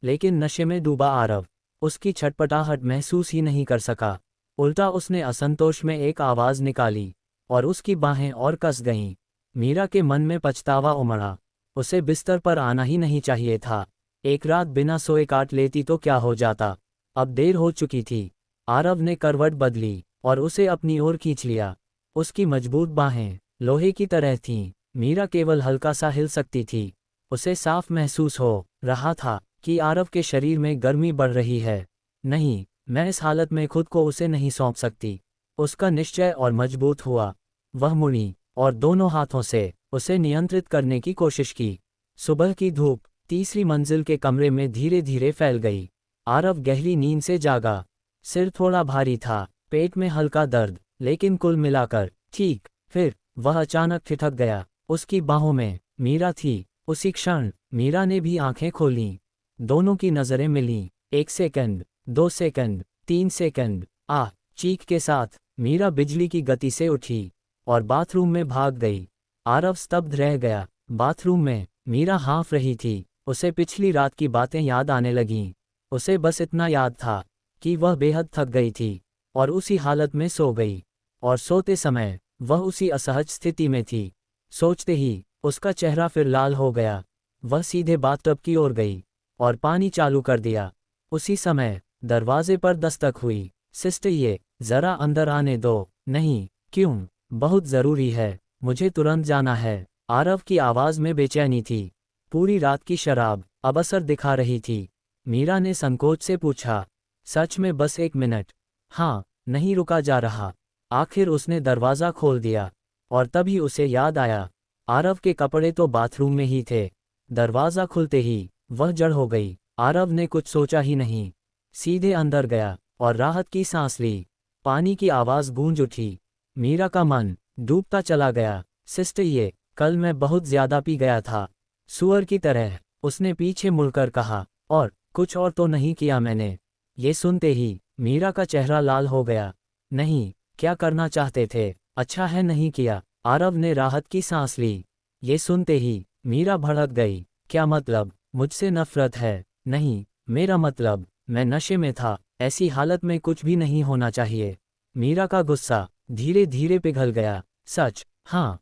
लेकिन नशे में डूबा आरव उसकी छटपटाहट महसूस ही नहीं कर सका। उल्टा उसने असंतोष में एक आवाज़ निकाली और उसकी बाहें और कस गईं। मीरा के मन में पछतावा उमड़ा। उसे बिस्तर पर आना ही नहीं चाहिए था। एक रात बिना सोए काट लेती तो क्या हो जाता। अब देर हो चुकी थी। आरव ने करवट बदली और उसे अपनी ओर खींच लिया। उसकी मजबूत बाहें लोहे की तरह थीं। मीरा केवल हल्का सा हिल सकती थी। उसे साफ महसूस हो रहा था कि आरव के शरीर में गर्मी बढ़ रही है। नहीं, मैं इस हालत में खुद को उसे नहीं सौंप सकती। उसका निश्चय और मजबूत हुआ। वह मुड़ी और दोनों हाथों से उसे नियंत्रित करने की कोशिश की। सुबह की धूप तीसरी मंजिल के कमरे में धीरे धीरे फैल गई। आरव गहरी नींद से जागा। सिर थोड़ा भारी था, पेट में हल्का दर्द, लेकिन कुल मिलाकर ठीक। फिर वह अचानक ठिठक गया। उसकी बाहों में मीरा थी। उसी क्षण मीरा ने भी आंखें खोलीं। दोनों की नजरें मिलीं। 1 सेकंड, 2 सेकंड, 3 सेकंड। चीख के साथ मीरा बिजली की गति से उठी और बाथरूम में भाग गई। आरव स्तब्ध रह गया। बाथरूम में मीरा हाँफ रही थी। उसे पिछली रात की बातें याद आने लगीं। उसे बस इतना याद था कि वह बेहद थक गई थी और उसी हालत में सो गई। और सोते समय वह उसी असहज स्थिति में थी। सोचते ही उसका चेहरा फिर लाल हो गया। वह सीधे बाथटब की ओर गई और पानी चालू कर दिया। उसी समय दरवाजे पर दस्तक हुई। सिस्टर, ये जरा अंदर आने दो। नहीं, क्यों? बहुत ज़रूरी है, मुझे तुरंत जाना है। आरव की आवाज़ में बेचैनी थी। पूरी रात की शराब अब असर दिखा रही थी। मीरा ने संकोच से पूछा, सच में बस 1 मिनट? हाँ, नहीं रुका जा रहा। आखिर उसने दरवाज़ा खोल दिया और तभी उसे याद आया, आरव के कपड़े तो बाथरूम में ही थे। दरवाज़ा खुलते ही वह जड़ हो गई। आरव ने कुछ सोचा ही नहीं, सीधे अंदर गया और राहत की सांस ली। पानी की आवाज़ गूंज उठी। मीरा का मन डूबता चला गया। सिस्टर, ये कल मैं बहुत ज्यादा पी गया था, सुअर की तरह। उसने पीछे मुड़कर कहा, और कुछ और तो नहीं किया मैंने। ये सुनते ही मीरा का चेहरा लाल हो गया। नहीं, क्या करना चाहते थे? अच्छा है नहीं किया। आरव ने राहत की सांस ली। ये सुनते ही मीरा भड़क गई। क्या मतलब? मुझसे नफरत है? नहीं, मेरा मतलब मैं नशे में था। ऐसी हालत में कुछ भी नहीं होना चाहिए। मीरा का गुस्सा धीरे धीरे पिघल गया। सच? हाँ,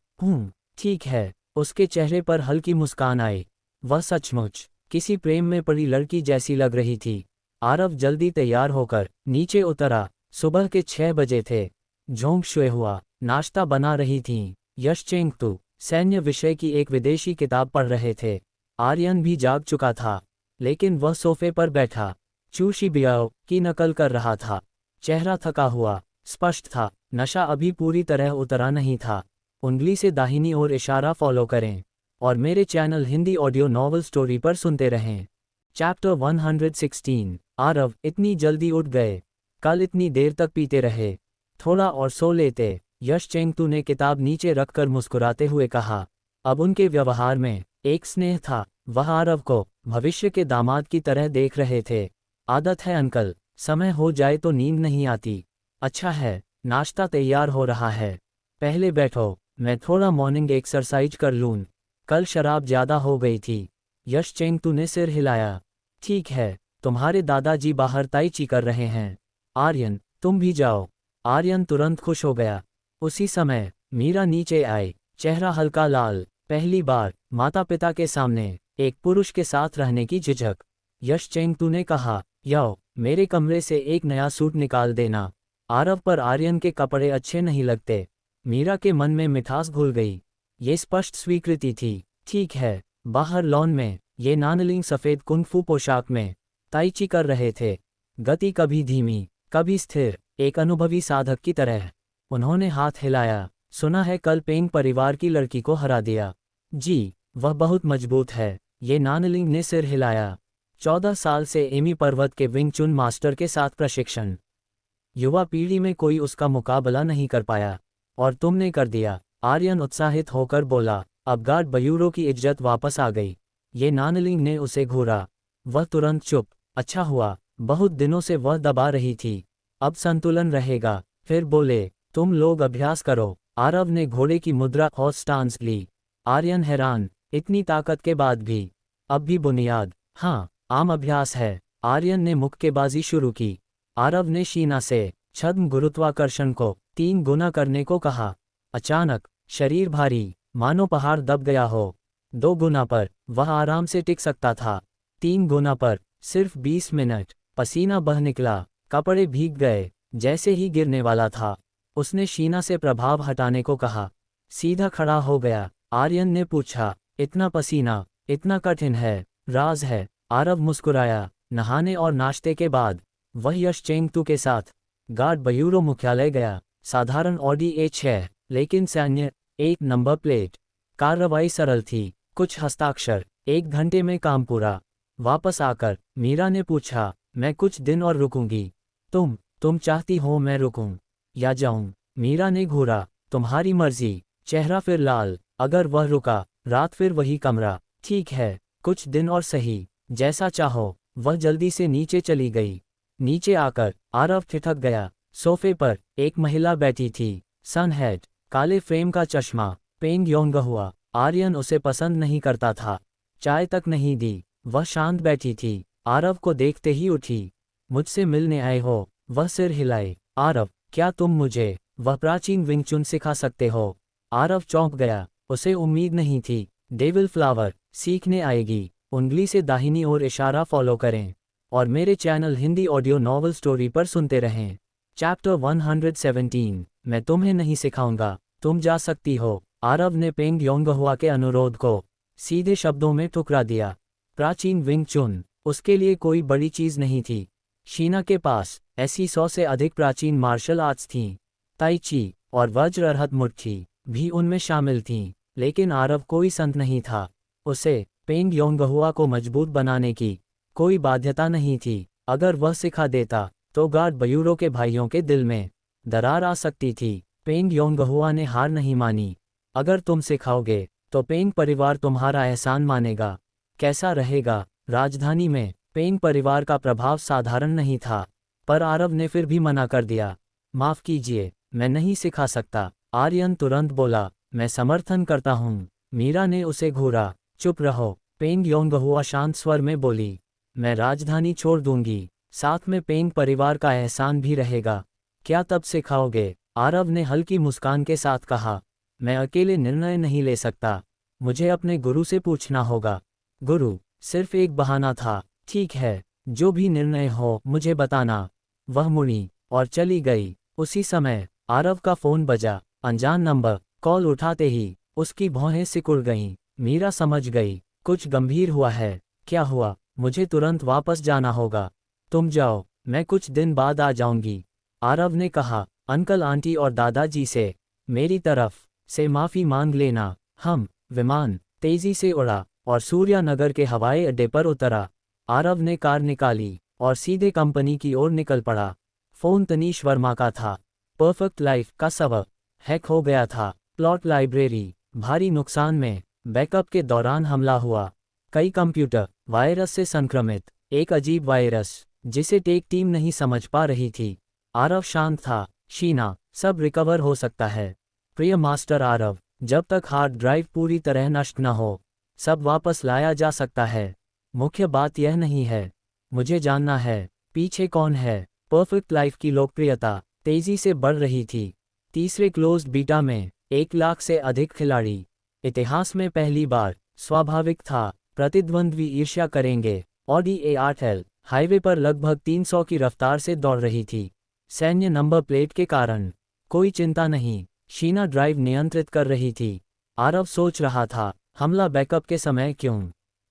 ठीक है। उसके चेहरे पर हल्की मुस्कान आई। वह सचमुच किसी प्रेम में पड़ी लड़की जैसी लग रही थी। आरव जल्दी तैयार होकर नीचे उतरा। सुबह के 6 बजे थे। झोंक शुए हुआ नाश्ता बना रही थीं। यशचेंगतु सैन्य विषय की एक विदेशी किताब पढ़ रहे थे। आर्यन भी जाग चुका था, लेकिन वह सोफे पर बैठा चूशी बियाओ की नकल कर रहा था। चेहरा थका हुआ स्पष्ट था। नशा अभी पूरी तरह उतरा नहीं था। उंगली से दाहिनी ओर इशारा फॉलो करें और मेरे channel Hindi audio novel story पर सुनते रहें। चैप्टर 116। आरव इतनी जल्दी उठ गए? कल इतनी देर तक पीते रहे, थोड़ा और सो लेते। यशचेंगतु ने किताब नीचे रखकर मुस्कुराते हुए कहा। अब उनके व्यवहार में एक स्नेह था। वह आरव को भविष्य के दामाद की तरह देख रहे थे। आदत है अंकल, समय हो जाए तो नींद नहीं आती। अच्छा है, नाश्ता तैयार हो रहा है, पहले बैठो, मैं थोड़ा मॉर्निंग एक्सरसाइज कर लूँ। कल शराब ज्यादा हो गई थी। यशचेंगतु ने सिर हिलाया। ठीक है, तुम्हारे दादाजी बाहर ताई ची कर रहे हैं। आर्यन, तुम भी जाओ। आर्यन तुरंत खुश हो गया। उसी समय मीरा नीचे आई, चेहरा हल्का लाल। पहली बार माता पिता के सामने एक पुरुष के साथ रहने की झिझक। यश चेंगतू ने कहा, याओ, मेरे कमरे से एक नया सूट निकाल देना। आरव पर आर्यन के कपड़े अच्छे नहीं लगते। मीरा के मन में मिठास घुल गई। ये स्पष्ट स्वीकृति थी। ठीक है। बाहर लॉन में ये नानलिंग सफ़ेद कुंग-फू पोशाक में ताइची कर रहे थे। गति कभी धीमी, कभी स्थिर, एक अनुभवी साधक की तरह। उन्होंने हाथ हिलाया। सुना है कल पेंग परिवार की लड़की को हरा दिया। जी, वह बहुत मजबूत है। ये नानलिंग ने सिर हिलाया। 14 साल से एमी पर्वत के विंग चुन मास्टर के साथ प्रशिक्षण। युवा पीढ़ी में कोई उसका मुकाबला नहीं कर पाया। और तुमने कर दिया। आर्यन उत्साहित होकर बोला। अब गार्ड बयूरो की इज्जत वापस आ गई। ये नानलिंग ने उसे घूरा। वह तुरंत चुप। अच्छा हुआ, बहुत दिनों से वह दबा रही थी। अब संतुलन रहेगा। फिर बोले, तुम लोग अभ्यास करो। आरव ने घोड़े की मुद्रा हॉर्स स्टांस ली। आर्यन हैरान, इतनी ताकत के बाद भी। अब भी बुनियाद। हाँ, आम अभ्यास है। आर्यन ने मुक्केबाजी शुरू की। आरव ने शीना से छद्म गुरुत्वाकर्षण को 3 गुना करने को कहा। अचानक शरीर भारी, मानो पहाड़ दब गया हो। 2 गुना पर वह आराम से टिक सकता था। 3 गुना पर सिर्फ 20 मिनट। पसीना बह निकला, कपड़े भीग गए। जैसे ही गिरने वाला था, उसने शीना से प्रभाव हटाने को कहा। सीधा खड़ा हो गया। आर्यन ने पूछा, इतना पसीना, इतना कठिन है, राज है? आरव मुस्कुराया। नहाने और नाश्ते के बाद वह यश चेंगतू के साथ गार्ड बयूरो मुख्यालय गया। साधारण ऑडी A6, लेकिन सैन्य, 1 नंबर प्लेट। कार्रवाई सरल थी, कुछ हस्ताक्षर, 1 घंटे में काम पूरा। वापस आकर मीरा ने पूछा, मैं कुछ दिन और रुकूंगी। तुम चाहती हो मैं रुकूं या जाऊं? मीरा ने घूरा। तुम्हारी मर्जी। चेहरा फिर लाल। अगर वह रुका, रात फिर वही कमरा। ठीक है, कुछ दिन और सही, जैसा चाहो। वह जल्दी से नीचे चली गई। नीचे आकर आरव ठिठक गया। सोफे पर एक महिला बैठी थी। सनहेड, काले फ्रेम का चश्मा। पेंग योंग हुआ। आर्यन उसे पसंद नहीं करता था। चाय तक नहीं दी। वह शांत बैठी थी। आरव को देखते ही उठी। मुझसे मिलने आए हो? वह सिर हिलाए। आरव, क्या तुम मुझे वह प्राचीन विंग चुन सिखा सकते हो? आरव चौंक गया। उसे उम्मीद नहीं थी। डेविल फ्लावर सीखने आएगी। उंगली से दाहिनी ओर इशारा फॉलो करें और मेरे channel Hindi audio novel story पर सुनते रहें। चैप्टर 117। मैं तुम्हें नहीं सिखाऊंगा, तुम जा सकती हो। आरव ने पेंग योंगहुआ के अनुरोध को सीधे शब्दों में ठुकरा दिया। प्राचीन विंग चुन उसके लिए कोई बड़ी चीज नहीं थी। शीना के पास ऐसी 100 से अधिक प्राचीन मार्शल आर्ट्स थीं। ताई ची और वज्र अर्हत मुट्ठी भी उनमें शामिल थीं। लेकिन आरव कोई संत नहीं था। उसे पेंग योंगहुआ को मजबूत बनाने की कोई बाध्यता नहीं थी। अगर वह सिखा देता तो गार्ड बयूरो के भाइयों के दिल में दरार आ सकती थी। पेंग योंगहुआ ने हार नहीं मानी। अगर तुम सिखाओगे तो पेंग परिवार तुम्हारा एहसान मानेगा। कैसा रहेगा? राजधानी में पेंग परिवार का प्रभाव साधारण नहीं था। पर आरव ने फिर भी मना कर दिया। माफ कीजिए, मैं नहीं सिखा सकता। आर्यन तुरंत बोला, मैं समर्थन करता हूँ। मीरा ने उसे घूरा। चुप रहो। पेंग योंगहुआ शांत स्वर में बोली, मैं राजधानी छोड़ दूंगी, साथ में पेंग परिवार का एहसान भी रहेगा। क्या तब सिखाओगे? आरव ने हल्की मुस्कान के साथ कहा, मैं अकेले निर्णय नहीं ले सकता, मुझे अपने गुरु से पूछना होगा। गुरु सिर्फ एक बहाना था। ठीक है, जो भी निर्णय हो मुझे बताना। वह मुड़ी और चली गई। उसी समय आरव का फोन बजा। अनजान नंबर। कॉल उठाते ही उसकी भौहें सिकुड़ गईं। मीरा समझ गई, कुछ गंभीर हुआ है। क्या हुआ? मुझे तुरंत वापस जाना होगा। तुम जाओ, मैं कुछ दिन बाद आ जाऊंगी। आरव ने कहा, अंकल आंटी और दादाजी से मेरी तरफ से माफी मांग लेना। विमान तेजी से उड़ा और सूर्यानगर के हवाई अड्डे पर उतरा। आरव ने कार निकाली और सीधे कंपनी की ओर निकल पड़ा। फोन तनीश वर्मा का था। परफेक्ट लाइफ का सबक हैक हो गया था। प्लॉट लाइब्रेरी भारी नुकसान में। बैकअप के दौरान हमला हुआ। कई कंप्यूटर वायरस से संक्रमित। एक अजीब वायरस जिसे टेक टीम नहीं समझ पा रही थी। आरव शांत था। शीना, सब रिकवर हो सकता है। प्रिय मास्टर आरव, जब तक हार्ड ड्राइव पूरी तरह नष्ट न हो, सब वापस लाया जा सकता है। मुख्य बात यह नहीं है। मुझे जानना है, पीछे कौन है। परफेक्ट लाइफ की लोकप्रियता तेजी से बढ़ रही थी। तीसरे क्लोज्ड बीटा में 1 लाख से अधिक खिलाड़ी। इतिहास में पहली बार। स्वाभाविक था, प्रतिद्वंद्वी ईर्ष्या करेंगे। ऑडी A8L हाईवे पर लगभग 300 की रफ्तार से दौड़ रही थी। सैन्य नंबर प्लेट के कारण कोई चिंता नहीं। शीना ड्राइव नियंत्रित कर रही थी। आरव सोच रहा था, हमला बैकअप के समय क्यों?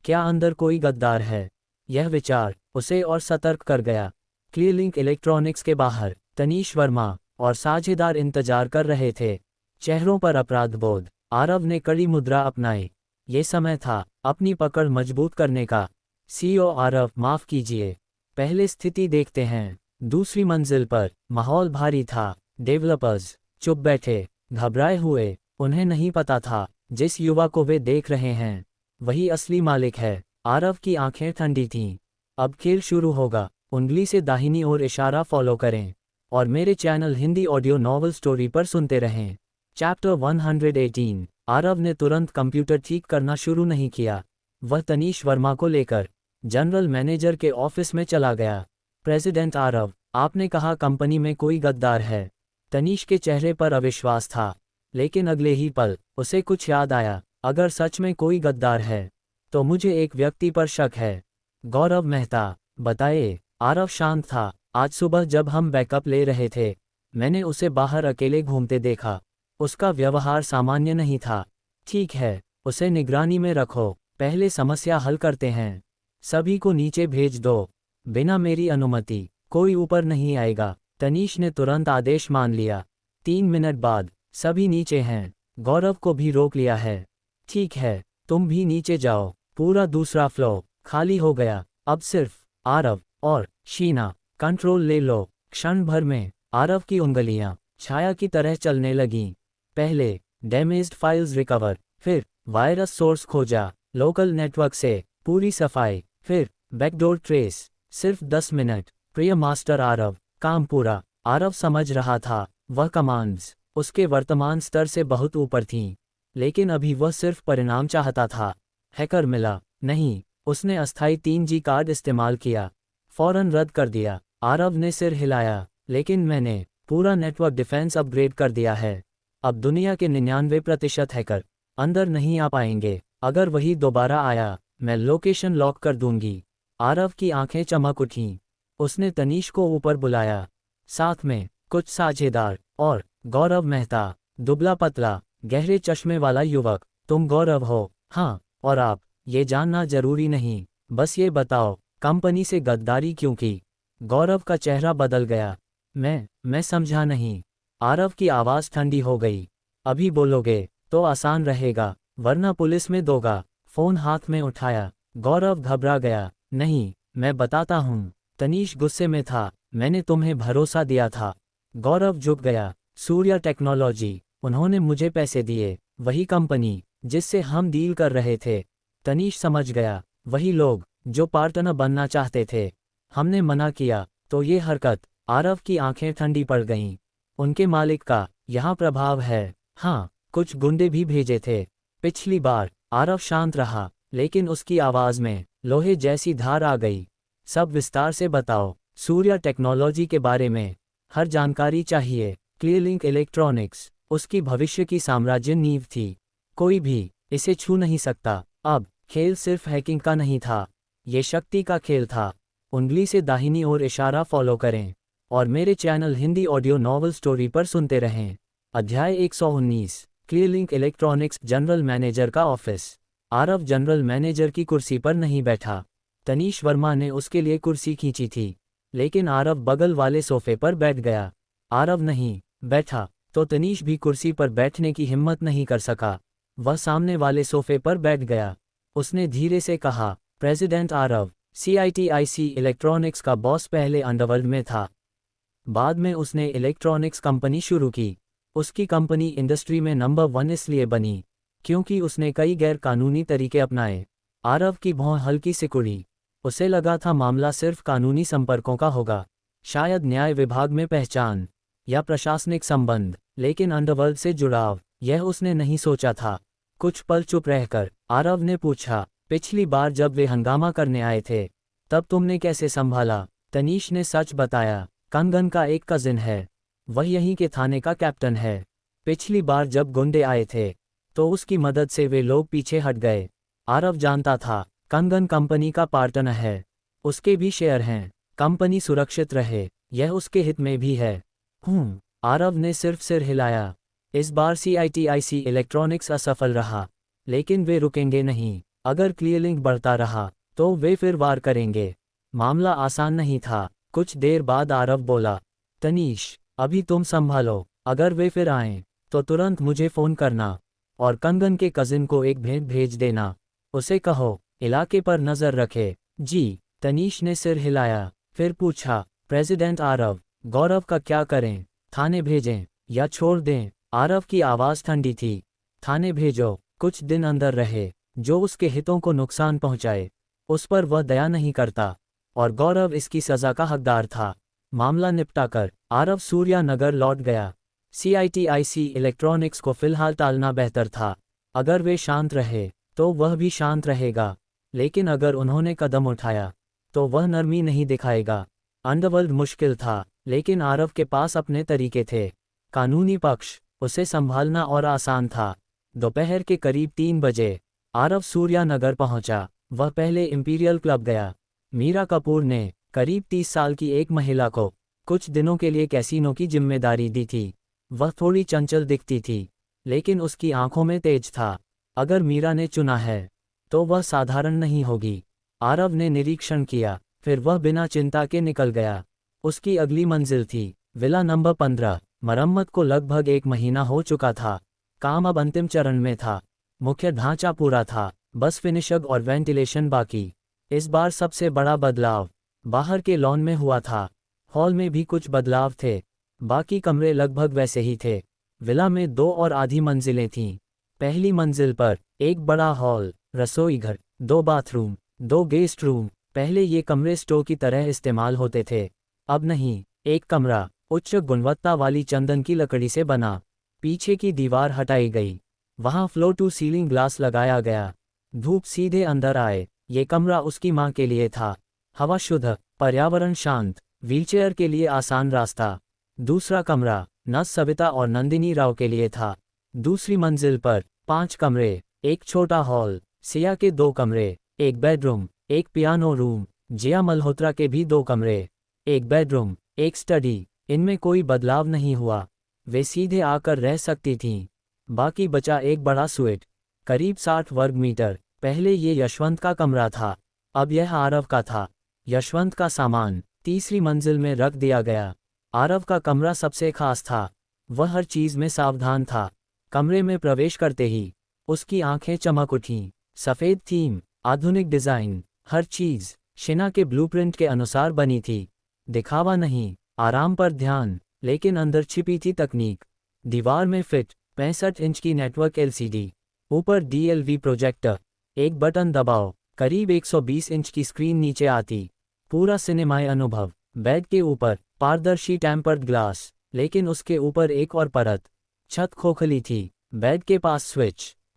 क्या अंदर कोई गद्दार है? यह विचार उसे और सतर्क कर गया। क्लियरलिंक इलेक्ट्रॉनिक्स के बाहर तनीश वर्मा और साझेदार इंतजार कर रहे थे, चेहरों पर अपराधबोध। आरव ने कड़ी मुद्रा अपनाई। ये समय था अपनी पकड़ मजबूत करने का। सीईओ आरव, माफ कीजिए, पहले स्थिति देखते हैं। दूसरी मंजिल पर माहौल भारी था। डेवलपर्स चुप बैठे, घबराए हुए। उन्हें नहीं पता था जिस युवा को वे देख रहे हैं वही असली मालिक है। आरव की आंखें ठंडी थीं। अब खेल शुरू होगा। उंगली से दाहिनी ओर इशारा फॉलो करें और मेरे channel Hindi audio novel story पर सुनते रहें। चैप्टर 118। आरव ने तुरंत कंप्यूटर ठीक करना शुरू नहीं किया। वह तनीश वर्मा को लेकर जनरल मैनेजर के ऑफिस में चला गया। प्रेसिडेंट आरव, आपने कहा कंपनी में कोई गद्दार है। तनीश के चेहरे पर अविश्वास था, लेकिन अगले ही पल उसे कुछ याद आया। अगर सच में कोई गद्दार है तो मुझे एक व्यक्ति पर शक है। गौरव मेहता, बताइए। आरव शांत था। आज सुबह जब हम बैकअप ले रहे थे, मैंने उसे बाहर अकेले घूमते देखा। उसका व्यवहार सामान्य नहीं था। ठीक है, उसे निगरानी में रखो। पहले समस्या हल करते हैं। सभी को नीचे भेज दो। बिना मेरी अनुमति कोई ऊपर नहीं आएगा। तनीश ने तुरंत आदेश मान लिया। 3 मिनट बाद सभी नीचे हैं। गौरव को भी रोक लिया है। ठीक है, तुम भी नीचे जाओ। पूरा दूसरा फ्लोर खाली हो गया। अब सिर्फ आरव और शीना। कंट्रोल ले लो। क्षण भर में आरव की उंगलियां छाया की तरह चलने लगीं। पहले डैमेज्ड फाइल्स रिकवर, फिर वायरस सोर्स खोजा, लोकल नेटवर्क से पूरी सफाई, फिर बैकडोर ट्रेस। सिर्फ 10 मिनट। प्रिय मास्टर आरव, काम पूरा। आरव समझ रहा था वह कमांड्स उसके वर्तमान स्तर से बहुत ऊपर थीं, लेकिन अभी वह सिर्फ परिणाम चाहता था। हैकर मिला नहीं। उसने अस्थायी 3G कार्ड इस्तेमाल किया, फौरन रद्द कर दिया। आरव ने सिर हिलाया, लेकिन मैंने पूरा नेटवर्क डिफेंस अपग्रेड कर दिया है। अब दुनिया के 99% हैकर अंदर नहीं आ पाएंगे। अगर वही दोबारा आया, मैं लोकेशन लॉक कर दूंगी। आरव की आंखें चमक उठीं। उसने तनीश को ऊपर बुलाया, साथ में कुछ साझेदार और गौरव मेहता, दुबला पतला गहरे चश्मे वाला युवक। तुम गौरव हो? हाँ। और आप? ये जानना जरूरी नहीं, बस ये बताओ कंपनी से गद्दारी क्यों की? गौरव का चेहरा बदल गया। मैं समझा नहीं। आरव की आवाज़ ठंडी हो गई। अभी बोलोगे तो आसान रहेगा, वरना पुलिस में दोगा। फ़ोन हाथ में उठाया। गौरव घबरा गया। नहीं, मैं बताता हूँ। तनीश गुस्से में था। मैंने तुम्हें भरोसा दिया था। गौरव झुक गया। सूर्या टेक्नोलॉजी, उन्होंने मुझे पैसे दिए। वही कंपनी जिससे हम डील कर रहे थे। तनीश समझ गया, वही लोग जो पार्टनर बनना चाहते थे। हमने मना किया तो ये हरकत। आरव की आंखें ठंडी पड़ गईं। उनके मालिक का यहाँ प्रभाव है। हाँ, कुछ गुंडे भी भेजे थे। पिछली बार आरव शांत रहा, लेकिन उसकी आवाज़ में लोहे जैसी धार आ गई। सब विस्तार से बताओ। सूर्या टेक्नोलॉजी के बारे में हर जानकारी चाहिए। क्लियरलिंक इलेक्ट्रॉनिक्स उसकी भविष्य की साम्राज्य नींव थी। कोई भी इसे छू नहीं सकता। अब खेल सिर्फ हैकिंग का नहीं था, ये शक्ति का खेल था। उंगली से दाहिनी ओर इशारा फॉलो करें और मेरे channel Hindi audio novel story पर सुनते रहें। अध्याय 119। क्लियरलिंक इलेक्ट्रॉनिक्स जनरल मैनेजर का ऑफिस। आरव जनरल मैनेजर की कुर्सी पर नहीं बैठा। तनीश वर्मा ने उसके लिए कुर्सी खींची थी, लेकिन आरव बगल वाले सोफे पर बैठ गया। आरव नहीं बैठा तो तनीश भी कुर्सी पर बैठने की हिम्मत नहीं कर सका। वह सामने वाले सोफे पर बैठ गया। उसने धीरे से कहा, प्रेसिडेंट आरव, CITIC इलेक्ट्रॉनिक्स का बॉस पहले अंडरवर्ल्ड में था। बाद में उसने इलेक्ट्रॉनिक्स कंपनी शुरू की। उसकी कंपनी इंडस्ट्री में नंबर 1 इसलिए बनी क्योंकि उसने कई गैर कानूनी तरीके अपनाए। आरव की भौं हल्की सिकुड़ी। उसे लगा था मामला सिर्फ कानूनी संपर्कों का होगा, शायद न्याय विभाग में पहचान या प्रशासनिक संबंध, लेकिन अंडरवर्ल्ड से जुड़ाव, यह उसने नहीं सोचा था। कुछ पल चुप रहकर आरव ने पूछा, पिछली बार जब वे हंगामा करने आए थे तब तुमने कैसे संभाला? तनीश ने सच बताया, कंगन का एक कजिन है, वह यहीं के थाने का कैप्टन है। पिछली बार जब गुंडे आए थे तो उसकी मदद से वे लोग पीछे हट गए। आरव जानता था कंगन कंपनी का पार्टनर है, उसके भी शेयर हैं, कंपनी सुरक्षित रहे यह उसके हित में भी है। आरव ने सिर्फ सिर हिलाया। इस बार CITIC इलेक्ट्रॉनिक्स असफल रहा, लेकिन वे रुकेंगे नहीं। अगर क्लियरलिंक बढ़ता रहा तो वे फिर वार करेंगे। मामला आसान नहीं था। कुछ देर बाद आरव बोला, तनीश अभी तुम संभालो, अगर वे फिर आएं तो तुरंत मुझे फ़ोन करना और कंगन के कजिन को एक भेंट भेज देना। उसे कहो इलाके पर नज़र रखे। जी। तनीश ने सिर हिलाया, फिर पूछा, प्रेसिडेंट आरव, गौरव का क्या करें? थाने भेजें या छोड़ दें? आरव की आवाज़ ठंडी थी। थाने भेजो। कुछ दिन अंदर रहे। जो उसके हितों को नुकसान पहुंचाए उस पर वह दया नहीं करता, और गौरव इसकी सज़ा का हकदार था। मामला निपटाकर आरव सूर्यानगर लौट गया। CITIC इलेक्ट्रॉनिक्स को फिलहाल टालना बेहतर था। अगर वे शांत रहे तो वह भी शांत रहेगा, लेकिन अगर उन्होंने कदम उठाया तो वह नरमी नहीं दिखाएगा। अंडरवर्ल्ड मुश्किल था, लेकिन आरव के पास अपने तरीके थे। कानूनी पक्ष उसे संभालना और आसान था। दोपहर के करीब 3 बजे आरव सूर्यानगर पहुंचा। वह पहले इंपीरियल क्लब गया। मीरा कपूर ने करीब 30 साल की एक महिला को कुछ दिनों के लिए कैसीनो की जिम्मेदारी दी थी। वह थोड़ी चंचल दिखती थी, लेकिन उसकी आंखों में तेज था। अगर मीरा ने चुना है तो वह साधारण नहीं होगी। आरव ने निरीक्षण किया, फिर वह बिना चिंता के निकल गया। उसकी अगली मंजिल थी विला नंबर 15। मरम्मत को लगभग 1 महीना हो चुका था। काम अब अंतिम चरण में था। मुख्य ढांचा पूरा था, बस फिनिशिंग और वेंटिलेशन बाकी। इस बार सबसे बड़ा बदलाव बाहर के लॉन में हुआ था। हॉल में भी कुछ बदलाव थे, बाकी कमरे लगभग वैसे ही थे। विला में 2 और आधी मंजिलें थीं। पहली मंजिल पर एक बड़ा हॉल, रसोई घर, 2 बाथरूम, 2 गेस्ट रूम। पहले ये कमरे स्टोर की तरह इस्तेमाल होते थे, अब नहीं। एक कमरा उच्च गुणवत्ता वाली चंदन की लकड़ी से बना। पीछे की दीवार हटाई गई, वहां फ्लोर टू सीलिंग ग्लास लगाया गया। धूप सीधे अंदर आए। ये कमरा उसकी मां के लिए था। हवा शुद्ध, पर्यावरण शांत, व्हीलचेयर के लिए आसान रास्ता। दूसरा कमरा नस सविता और नंदिनी राव के लिए था। दूसरी मंजिल पर 5 कमरे, एक छोटा हॉल, सिया के 2 कमरे, एक बेडरूम, एक पियानो रूम, जिया मल्होत्रा के भी 2 कमरे, एक बेडरूम, एक स्टडी। इनमें कोई बदलाव नहीं हुआ, वे सीधे आकर रह सकती थीं। बाकी बचा एक बड़ा स्वीट, करीब 60 वर्ग मीटर। पहले ये यशवंत का कमरा था, अब यह आरव का था। यशवंत का सामान तीसरी मंजिल में रख दिया गया। आरव का कमरा सबसे खास था। वह हर चीज में सावधान था। कमरे में प्रवेश करते ही उसकी आंखें चमक उठीं। सफ़ेद थीम, आधुनिक डिज़ाइन, हर चीज़ शिना के ब्लूप्रिंट के अनुसार बनी थी। दिखावा नहीं, आराम पर ध्यान, लेकिन अंदर छिपी थी तकनीक। दीवार में फिट 65 इंच की नेटवर्क LCD, ऊपर DLV प्रोजेक्टर। एक बटन दबाओ, करीब 120 इंच की स्क्रीन नीचे आती। पूरा सिनेमाई अनुभव। बेड के ऊपर पारदर्शी टेम्पर्ड ग्लास, लेकिन उसके ऊपर एक और परत। छत खोखली थी। बेड के पास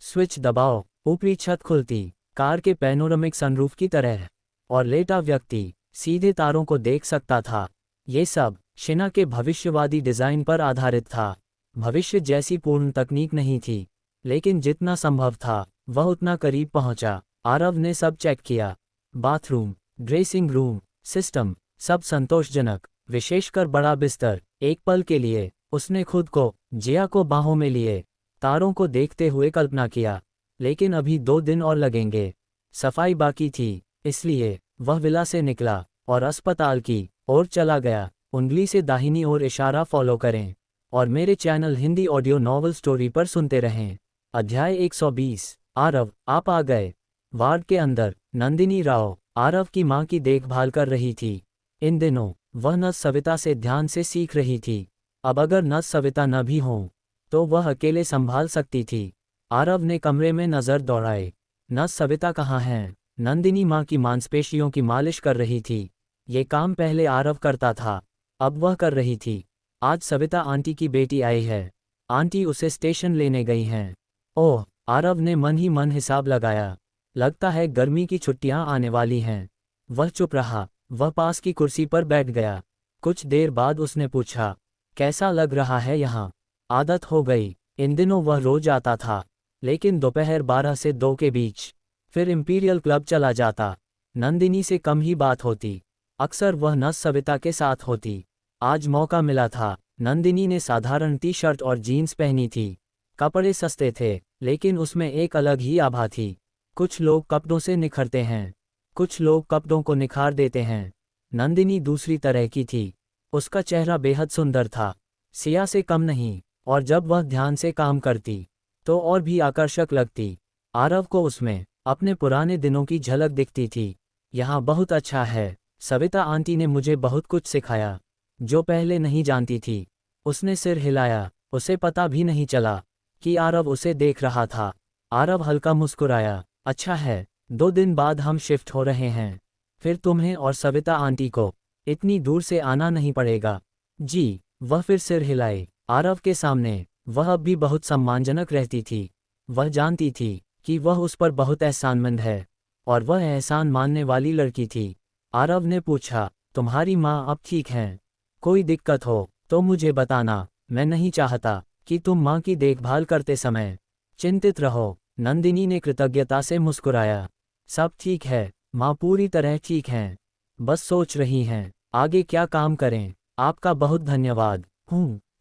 स्विच दबाओ, ऊपरी छत खुलती, कार के पैनोरामिक सनरूफ की तरह। और लेटा व्यक्ति सीधे तारों को देख सकता था। ये सब शिना के भविष्यवादी डिज़ाइन पर आधारित था। भविष्य जैसी पूर्ण तकनीक नहीं थी, लेकिन जितना संभव था वह उतना करीब पहुंचा। आरव ने सब चेक किया। बाथरूम, ड्रेसिंग रूम, सिस्टम, सब संतोषजनक, विशेषकर बड़ा बिस्तर। एक पल के लिए उसने खुद को जिया को बाहों में लिए, तारों को देखते हुए कल्पना किया। लेकिन अभी 2 दिन और लगेंगे। सफाई बाकी थी, इसलिए वह विला से निकला और अस्पताल की ओर चला गया। उंगली से दाहिनी ओर इशारा फॉलो करें और मेरे channel Hindi audio novel story पर सुनते रहें। अध्याय 120। आरव, आप आ गए। वार्ड के अंदर नंदिनी राव आरव की मां की देखभाल कर रही थी। इन दिनों वह नस सविता से ध्यान से सीख रही थी। अब अगर नस सविता न भी हों तो वह अकेले संभाल सकती थी। आरव ने कमरे में नजर दौड़ाई। नस सविता कहाँ हैं? नंदिनी मां की मांसपेशियों की मालिश कर रही थी। ये काम पहले आरव करता था, अब वह कर रही थी। आज सविता आंटी की बेटी आई है। आंटी उसे स्टेशन लेने गई हैं। ओह, आरव ने मन ही मन हिसाब लगाया। लगता है गर्मी की छुट्टियां आने वाली हैं। वह चुप रहा। वह पास की कुर्सी पर बैठ गया। कुछ देर बाद उसने पूछा, कैसा लग रहा है यहाँ? आदत हो गई। इन दिनों वह रोज आता था, लेकिन दोपहर 12 से 2 के बीच। फिर इंपीरियल क्लब चला जाता। नंदिनी से कम ही बात होती। अक्सर वह नस सविता के साथ होती। आज मौका मिला था। नंदिनी ने साधारण टी शर्ट और जीन्स पहनी थी। कपड़े सस्ते थे, लेकिन उसमें एक अलग ही आभा थी। कुछ लोग कपड़ों से निखरते हैं, कुछ लोग कपड़ों को निखार देते हैं। नंदिनी दूसरी तरह की थी। उसका चेहरा बेहद सुंदर था, सिया से कम नहीं, और जब वह ध्यान से काम करती तो और भी आकर्षक लगती। आरव को उसमें अपने पुराने दिनों की झलक दिखती थी। यहाँ बहुत अच्छा है। सविता आंटी ने मुझे बहुत कुछ सिखाया जो पहले नहीं जानती थी। उसने सिर हिलाया। उसे पता भी नहीं चला कि आरव उसे देख रहा था। आरव हल्का मुस्कुराया। अच्छा है, 2 दिन बाद हम शिफ्ट हो रहे हैं। फिर तुम्हें और सविता आंटी को इतनी दूर से आना नहीं पड़ेगा। जी। वह फिर सिर हिलाए। आरव के सामने वह अब भी बहुत सम्मानजनक रहती थी। वह जानती थी कि वह उस पर बहुत एहसानमंद है, और वह एहसान मानने वाली लड़की थी। आरव ने पूछा, तुम्हारी माँ अब ठीक हैं? कोई दिक्कत हो तो मुझे बताना। मैं नहीं चाहता कि तुम माँ की देखभाल करते समय चिंतित रहो। नंदिनी ने कृतज्ञता से मुस्कुराया। सब ठीक है, माँ पूरी तरह ठीक हैं। बस सोच रही हैं आगे क्या काम करें। आपका बहुत धन्यवाद।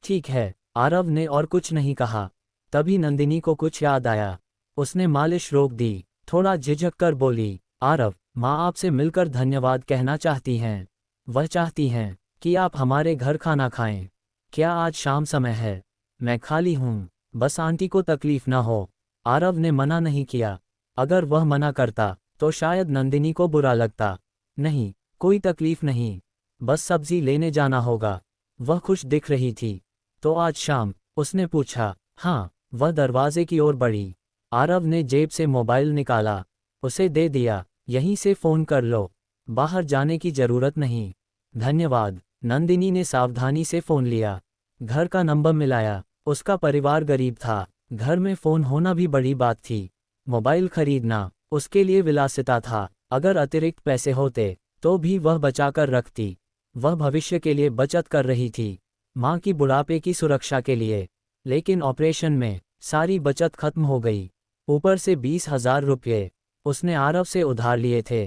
ठीक है, आरव ने और कुछ नहीं कहा। तभी नंदिनी को कुछ याद आया। उसने मालिश रोक दी। थोड़ा झिझक कर बोली, आरव, माँ आपसे मिलकर धन्यवाद कहना चाहती हैं। वह चाहती हैं कि आप हमारे घर खाना खाएं। क्या आज शाम समय है? मैं खाली हूँ, बस आंटी को तकलीफ ना हो। आरव ने मना नहीं किया। अगर वह मना करता तो शायद नंदिनी को बुरा लगता। नहीं, कोई तकलीफ नहीं, बस सब्जी लेने जाना होगा। वह खुश दिख रही थी। तो आज शाम? उसने पूछा। हाँ। वह दरवाजे की ओर बढ़ी। आरव ने जेब से मोबाइल निकाला, उसे दे दिया। यहीं से फ़ोन कर लो, बाहर जाने की ज़रूरत नहीं। धन्यवाद। नंदिनी ने सावधानी से फ़ोन लिया। घर का नंबर मिलाया। उसका परिवार गरीब था। घर में फ़ोन होना भी बड़ी बात थी। मोबाइल खरीदना उसके लिए विलासिता था। अगर अतिरिक्त पैसे होते तो भी वह बचाकर रखती। वह भविष्य के लिए बचत कर रही थी, माँ की बुढ़ापे की सुरक्षा के लिए। लेकिन ऑपरेशन में सारी बचत खत्म हो गई। ऊपर से 20,000 रुपये उसने आरव से उधार लिए थे।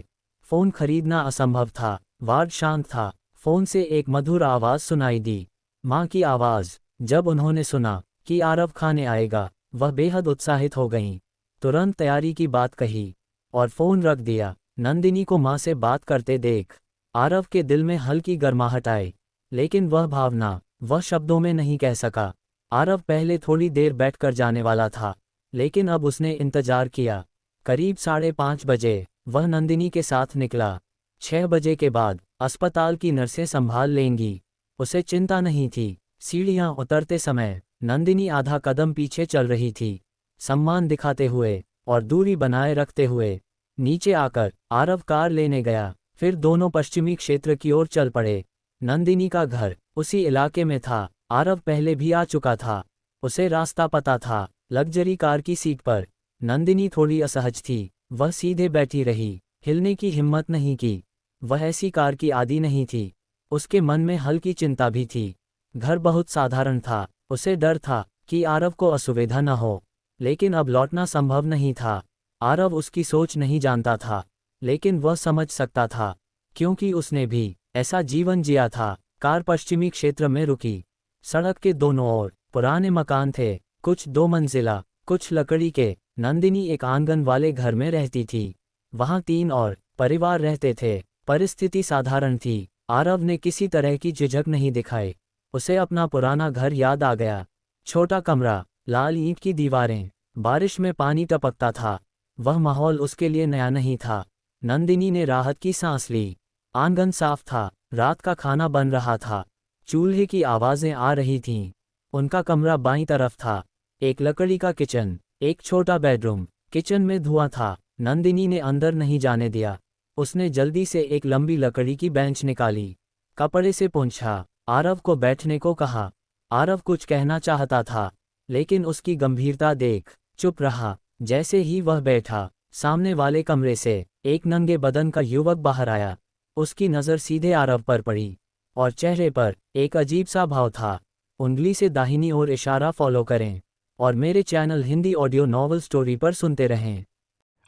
फ़ोन खरीदना असंभव था। वार्ड शांत था। फ़ोन से एक मधुर आवाज़ सुनाई दी, माँ की आवाज़। जब उन्होंने सुना कि आरव खाने आएगा, वह बेहद उत्साहित हो गईं। तुरंत तैयारी की बात कही और फ़ोन रख दिया। नंदिनी को माँ से बात करते देख आरव के दिल में हल्की गर्माहट आई, लेकिन वह भावना वह शब्दों में नहीं कह सका। आरव पहले थोड़ी देर बैठकर जाने वाला था, लेकिन अब उसने इंतजार किया। करीब 5:30 बजे वह नंदिनी के साथ निकला। 6 बजे के बाद अस्पताल की नर्सें संभाल लेंगी, उसे चिंता नहीं थी। सीढ़ियां उतरते समय नंदिनी आधा कदम पीछे चल रही थी, सम्मान दिखाते हुए और दूरी बनाए रखते हुए। नीचे आकर आरव कार लेने गया। फिर दोनों पश्चिमी क्षेत्र की ओर चल पड़े। नंदिनी का घर उसी इलाके में था। आरव पहले भी आ चुका था, उसे रास्ता पता था। लग्जरी कार की सीट पर नंदिनी थोड़ी असहज थी। वह सीधे बैठी रही, हिलने की हिम्मत नहीं की। वह ऐसी कार की आदी नहीं थी। उसके मन में हल्की चिंता भी थी। घर बहुत साधारण था। उसे डर था कि आरव को असुविधा न हो, लेकिन अब लौटना संभव नहीं था। आरव उसकी सोच नहीं जानता था, लेकिन वह समझ सकता था, क्योंकि उसने भी ऐसा जीवन जिया था। कार पश्चिमी क्षेत्र में रुकी। सड़क के दोनों ओर पुराने मकान थे, कुछ 2 मंजिला, कुछ लकड़ी के। नंदिनी एक आंगन वाले घर में रहती थी। वहां 3 और परिवार रहते थे। परिस्थिति साधारण थी। आरव ने किसी तरह की झिझक नहीं दिखाई। उसे अपना पुराना घर याद आ गया। छोटा कमरा, लाल ईंट की दीवारें, बारिश में पानी टपकता था। वह माहौल उसके लिए नया नहीं था। नंदिनी ने राहत की सांस ली। आंगन साफ था। रात का खाना बन रहा था। चूल्हे की आवाज़ें आ रही थीं। उनका कमरा बाईं तरफ था। एक लकड़ी का किचन, एक छोटा बेडरूम। किचन में धुआं था। नंदिनी ने अंदर नहीं जाने दिया। उसने जल्दी से एक लंबी लकड़ी की बेंच निकाली, कपड़े से पोंछा, आरव को बैठने को कहा। आरव कुछ कहना चाहता था, लेकिन उसकी गंभीरता देख चुप रहा। जैसे ही वह बैठा, सामने वाले कमरे से एक नंगे बदन का युवक बाहर आया। उसकी नज़र सीधे आरव पर पड़ी और चेहरे पर एक अजीब सा भाव था। उंगली से दाहिनी ओर इशारा फॉलो करें और मेरे channel Hindi audio novel story पर सुनते रहें।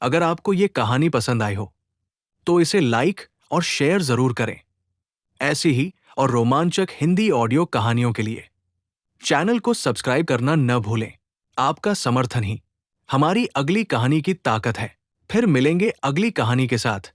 अगर आपको ये कहानी पसंद आई हो तो इसे लाइक और शेयर जरूर करें। ऐसी ही और रोमांचक हिंदी ऑडियो कहानियों के लिए चैनल को सब्सक्राइब करना न भूलें। आपका समर्थन ही हमारी अगली कहानी की ताकत है। फिर मिलेंगे अगली कहानी के साथ।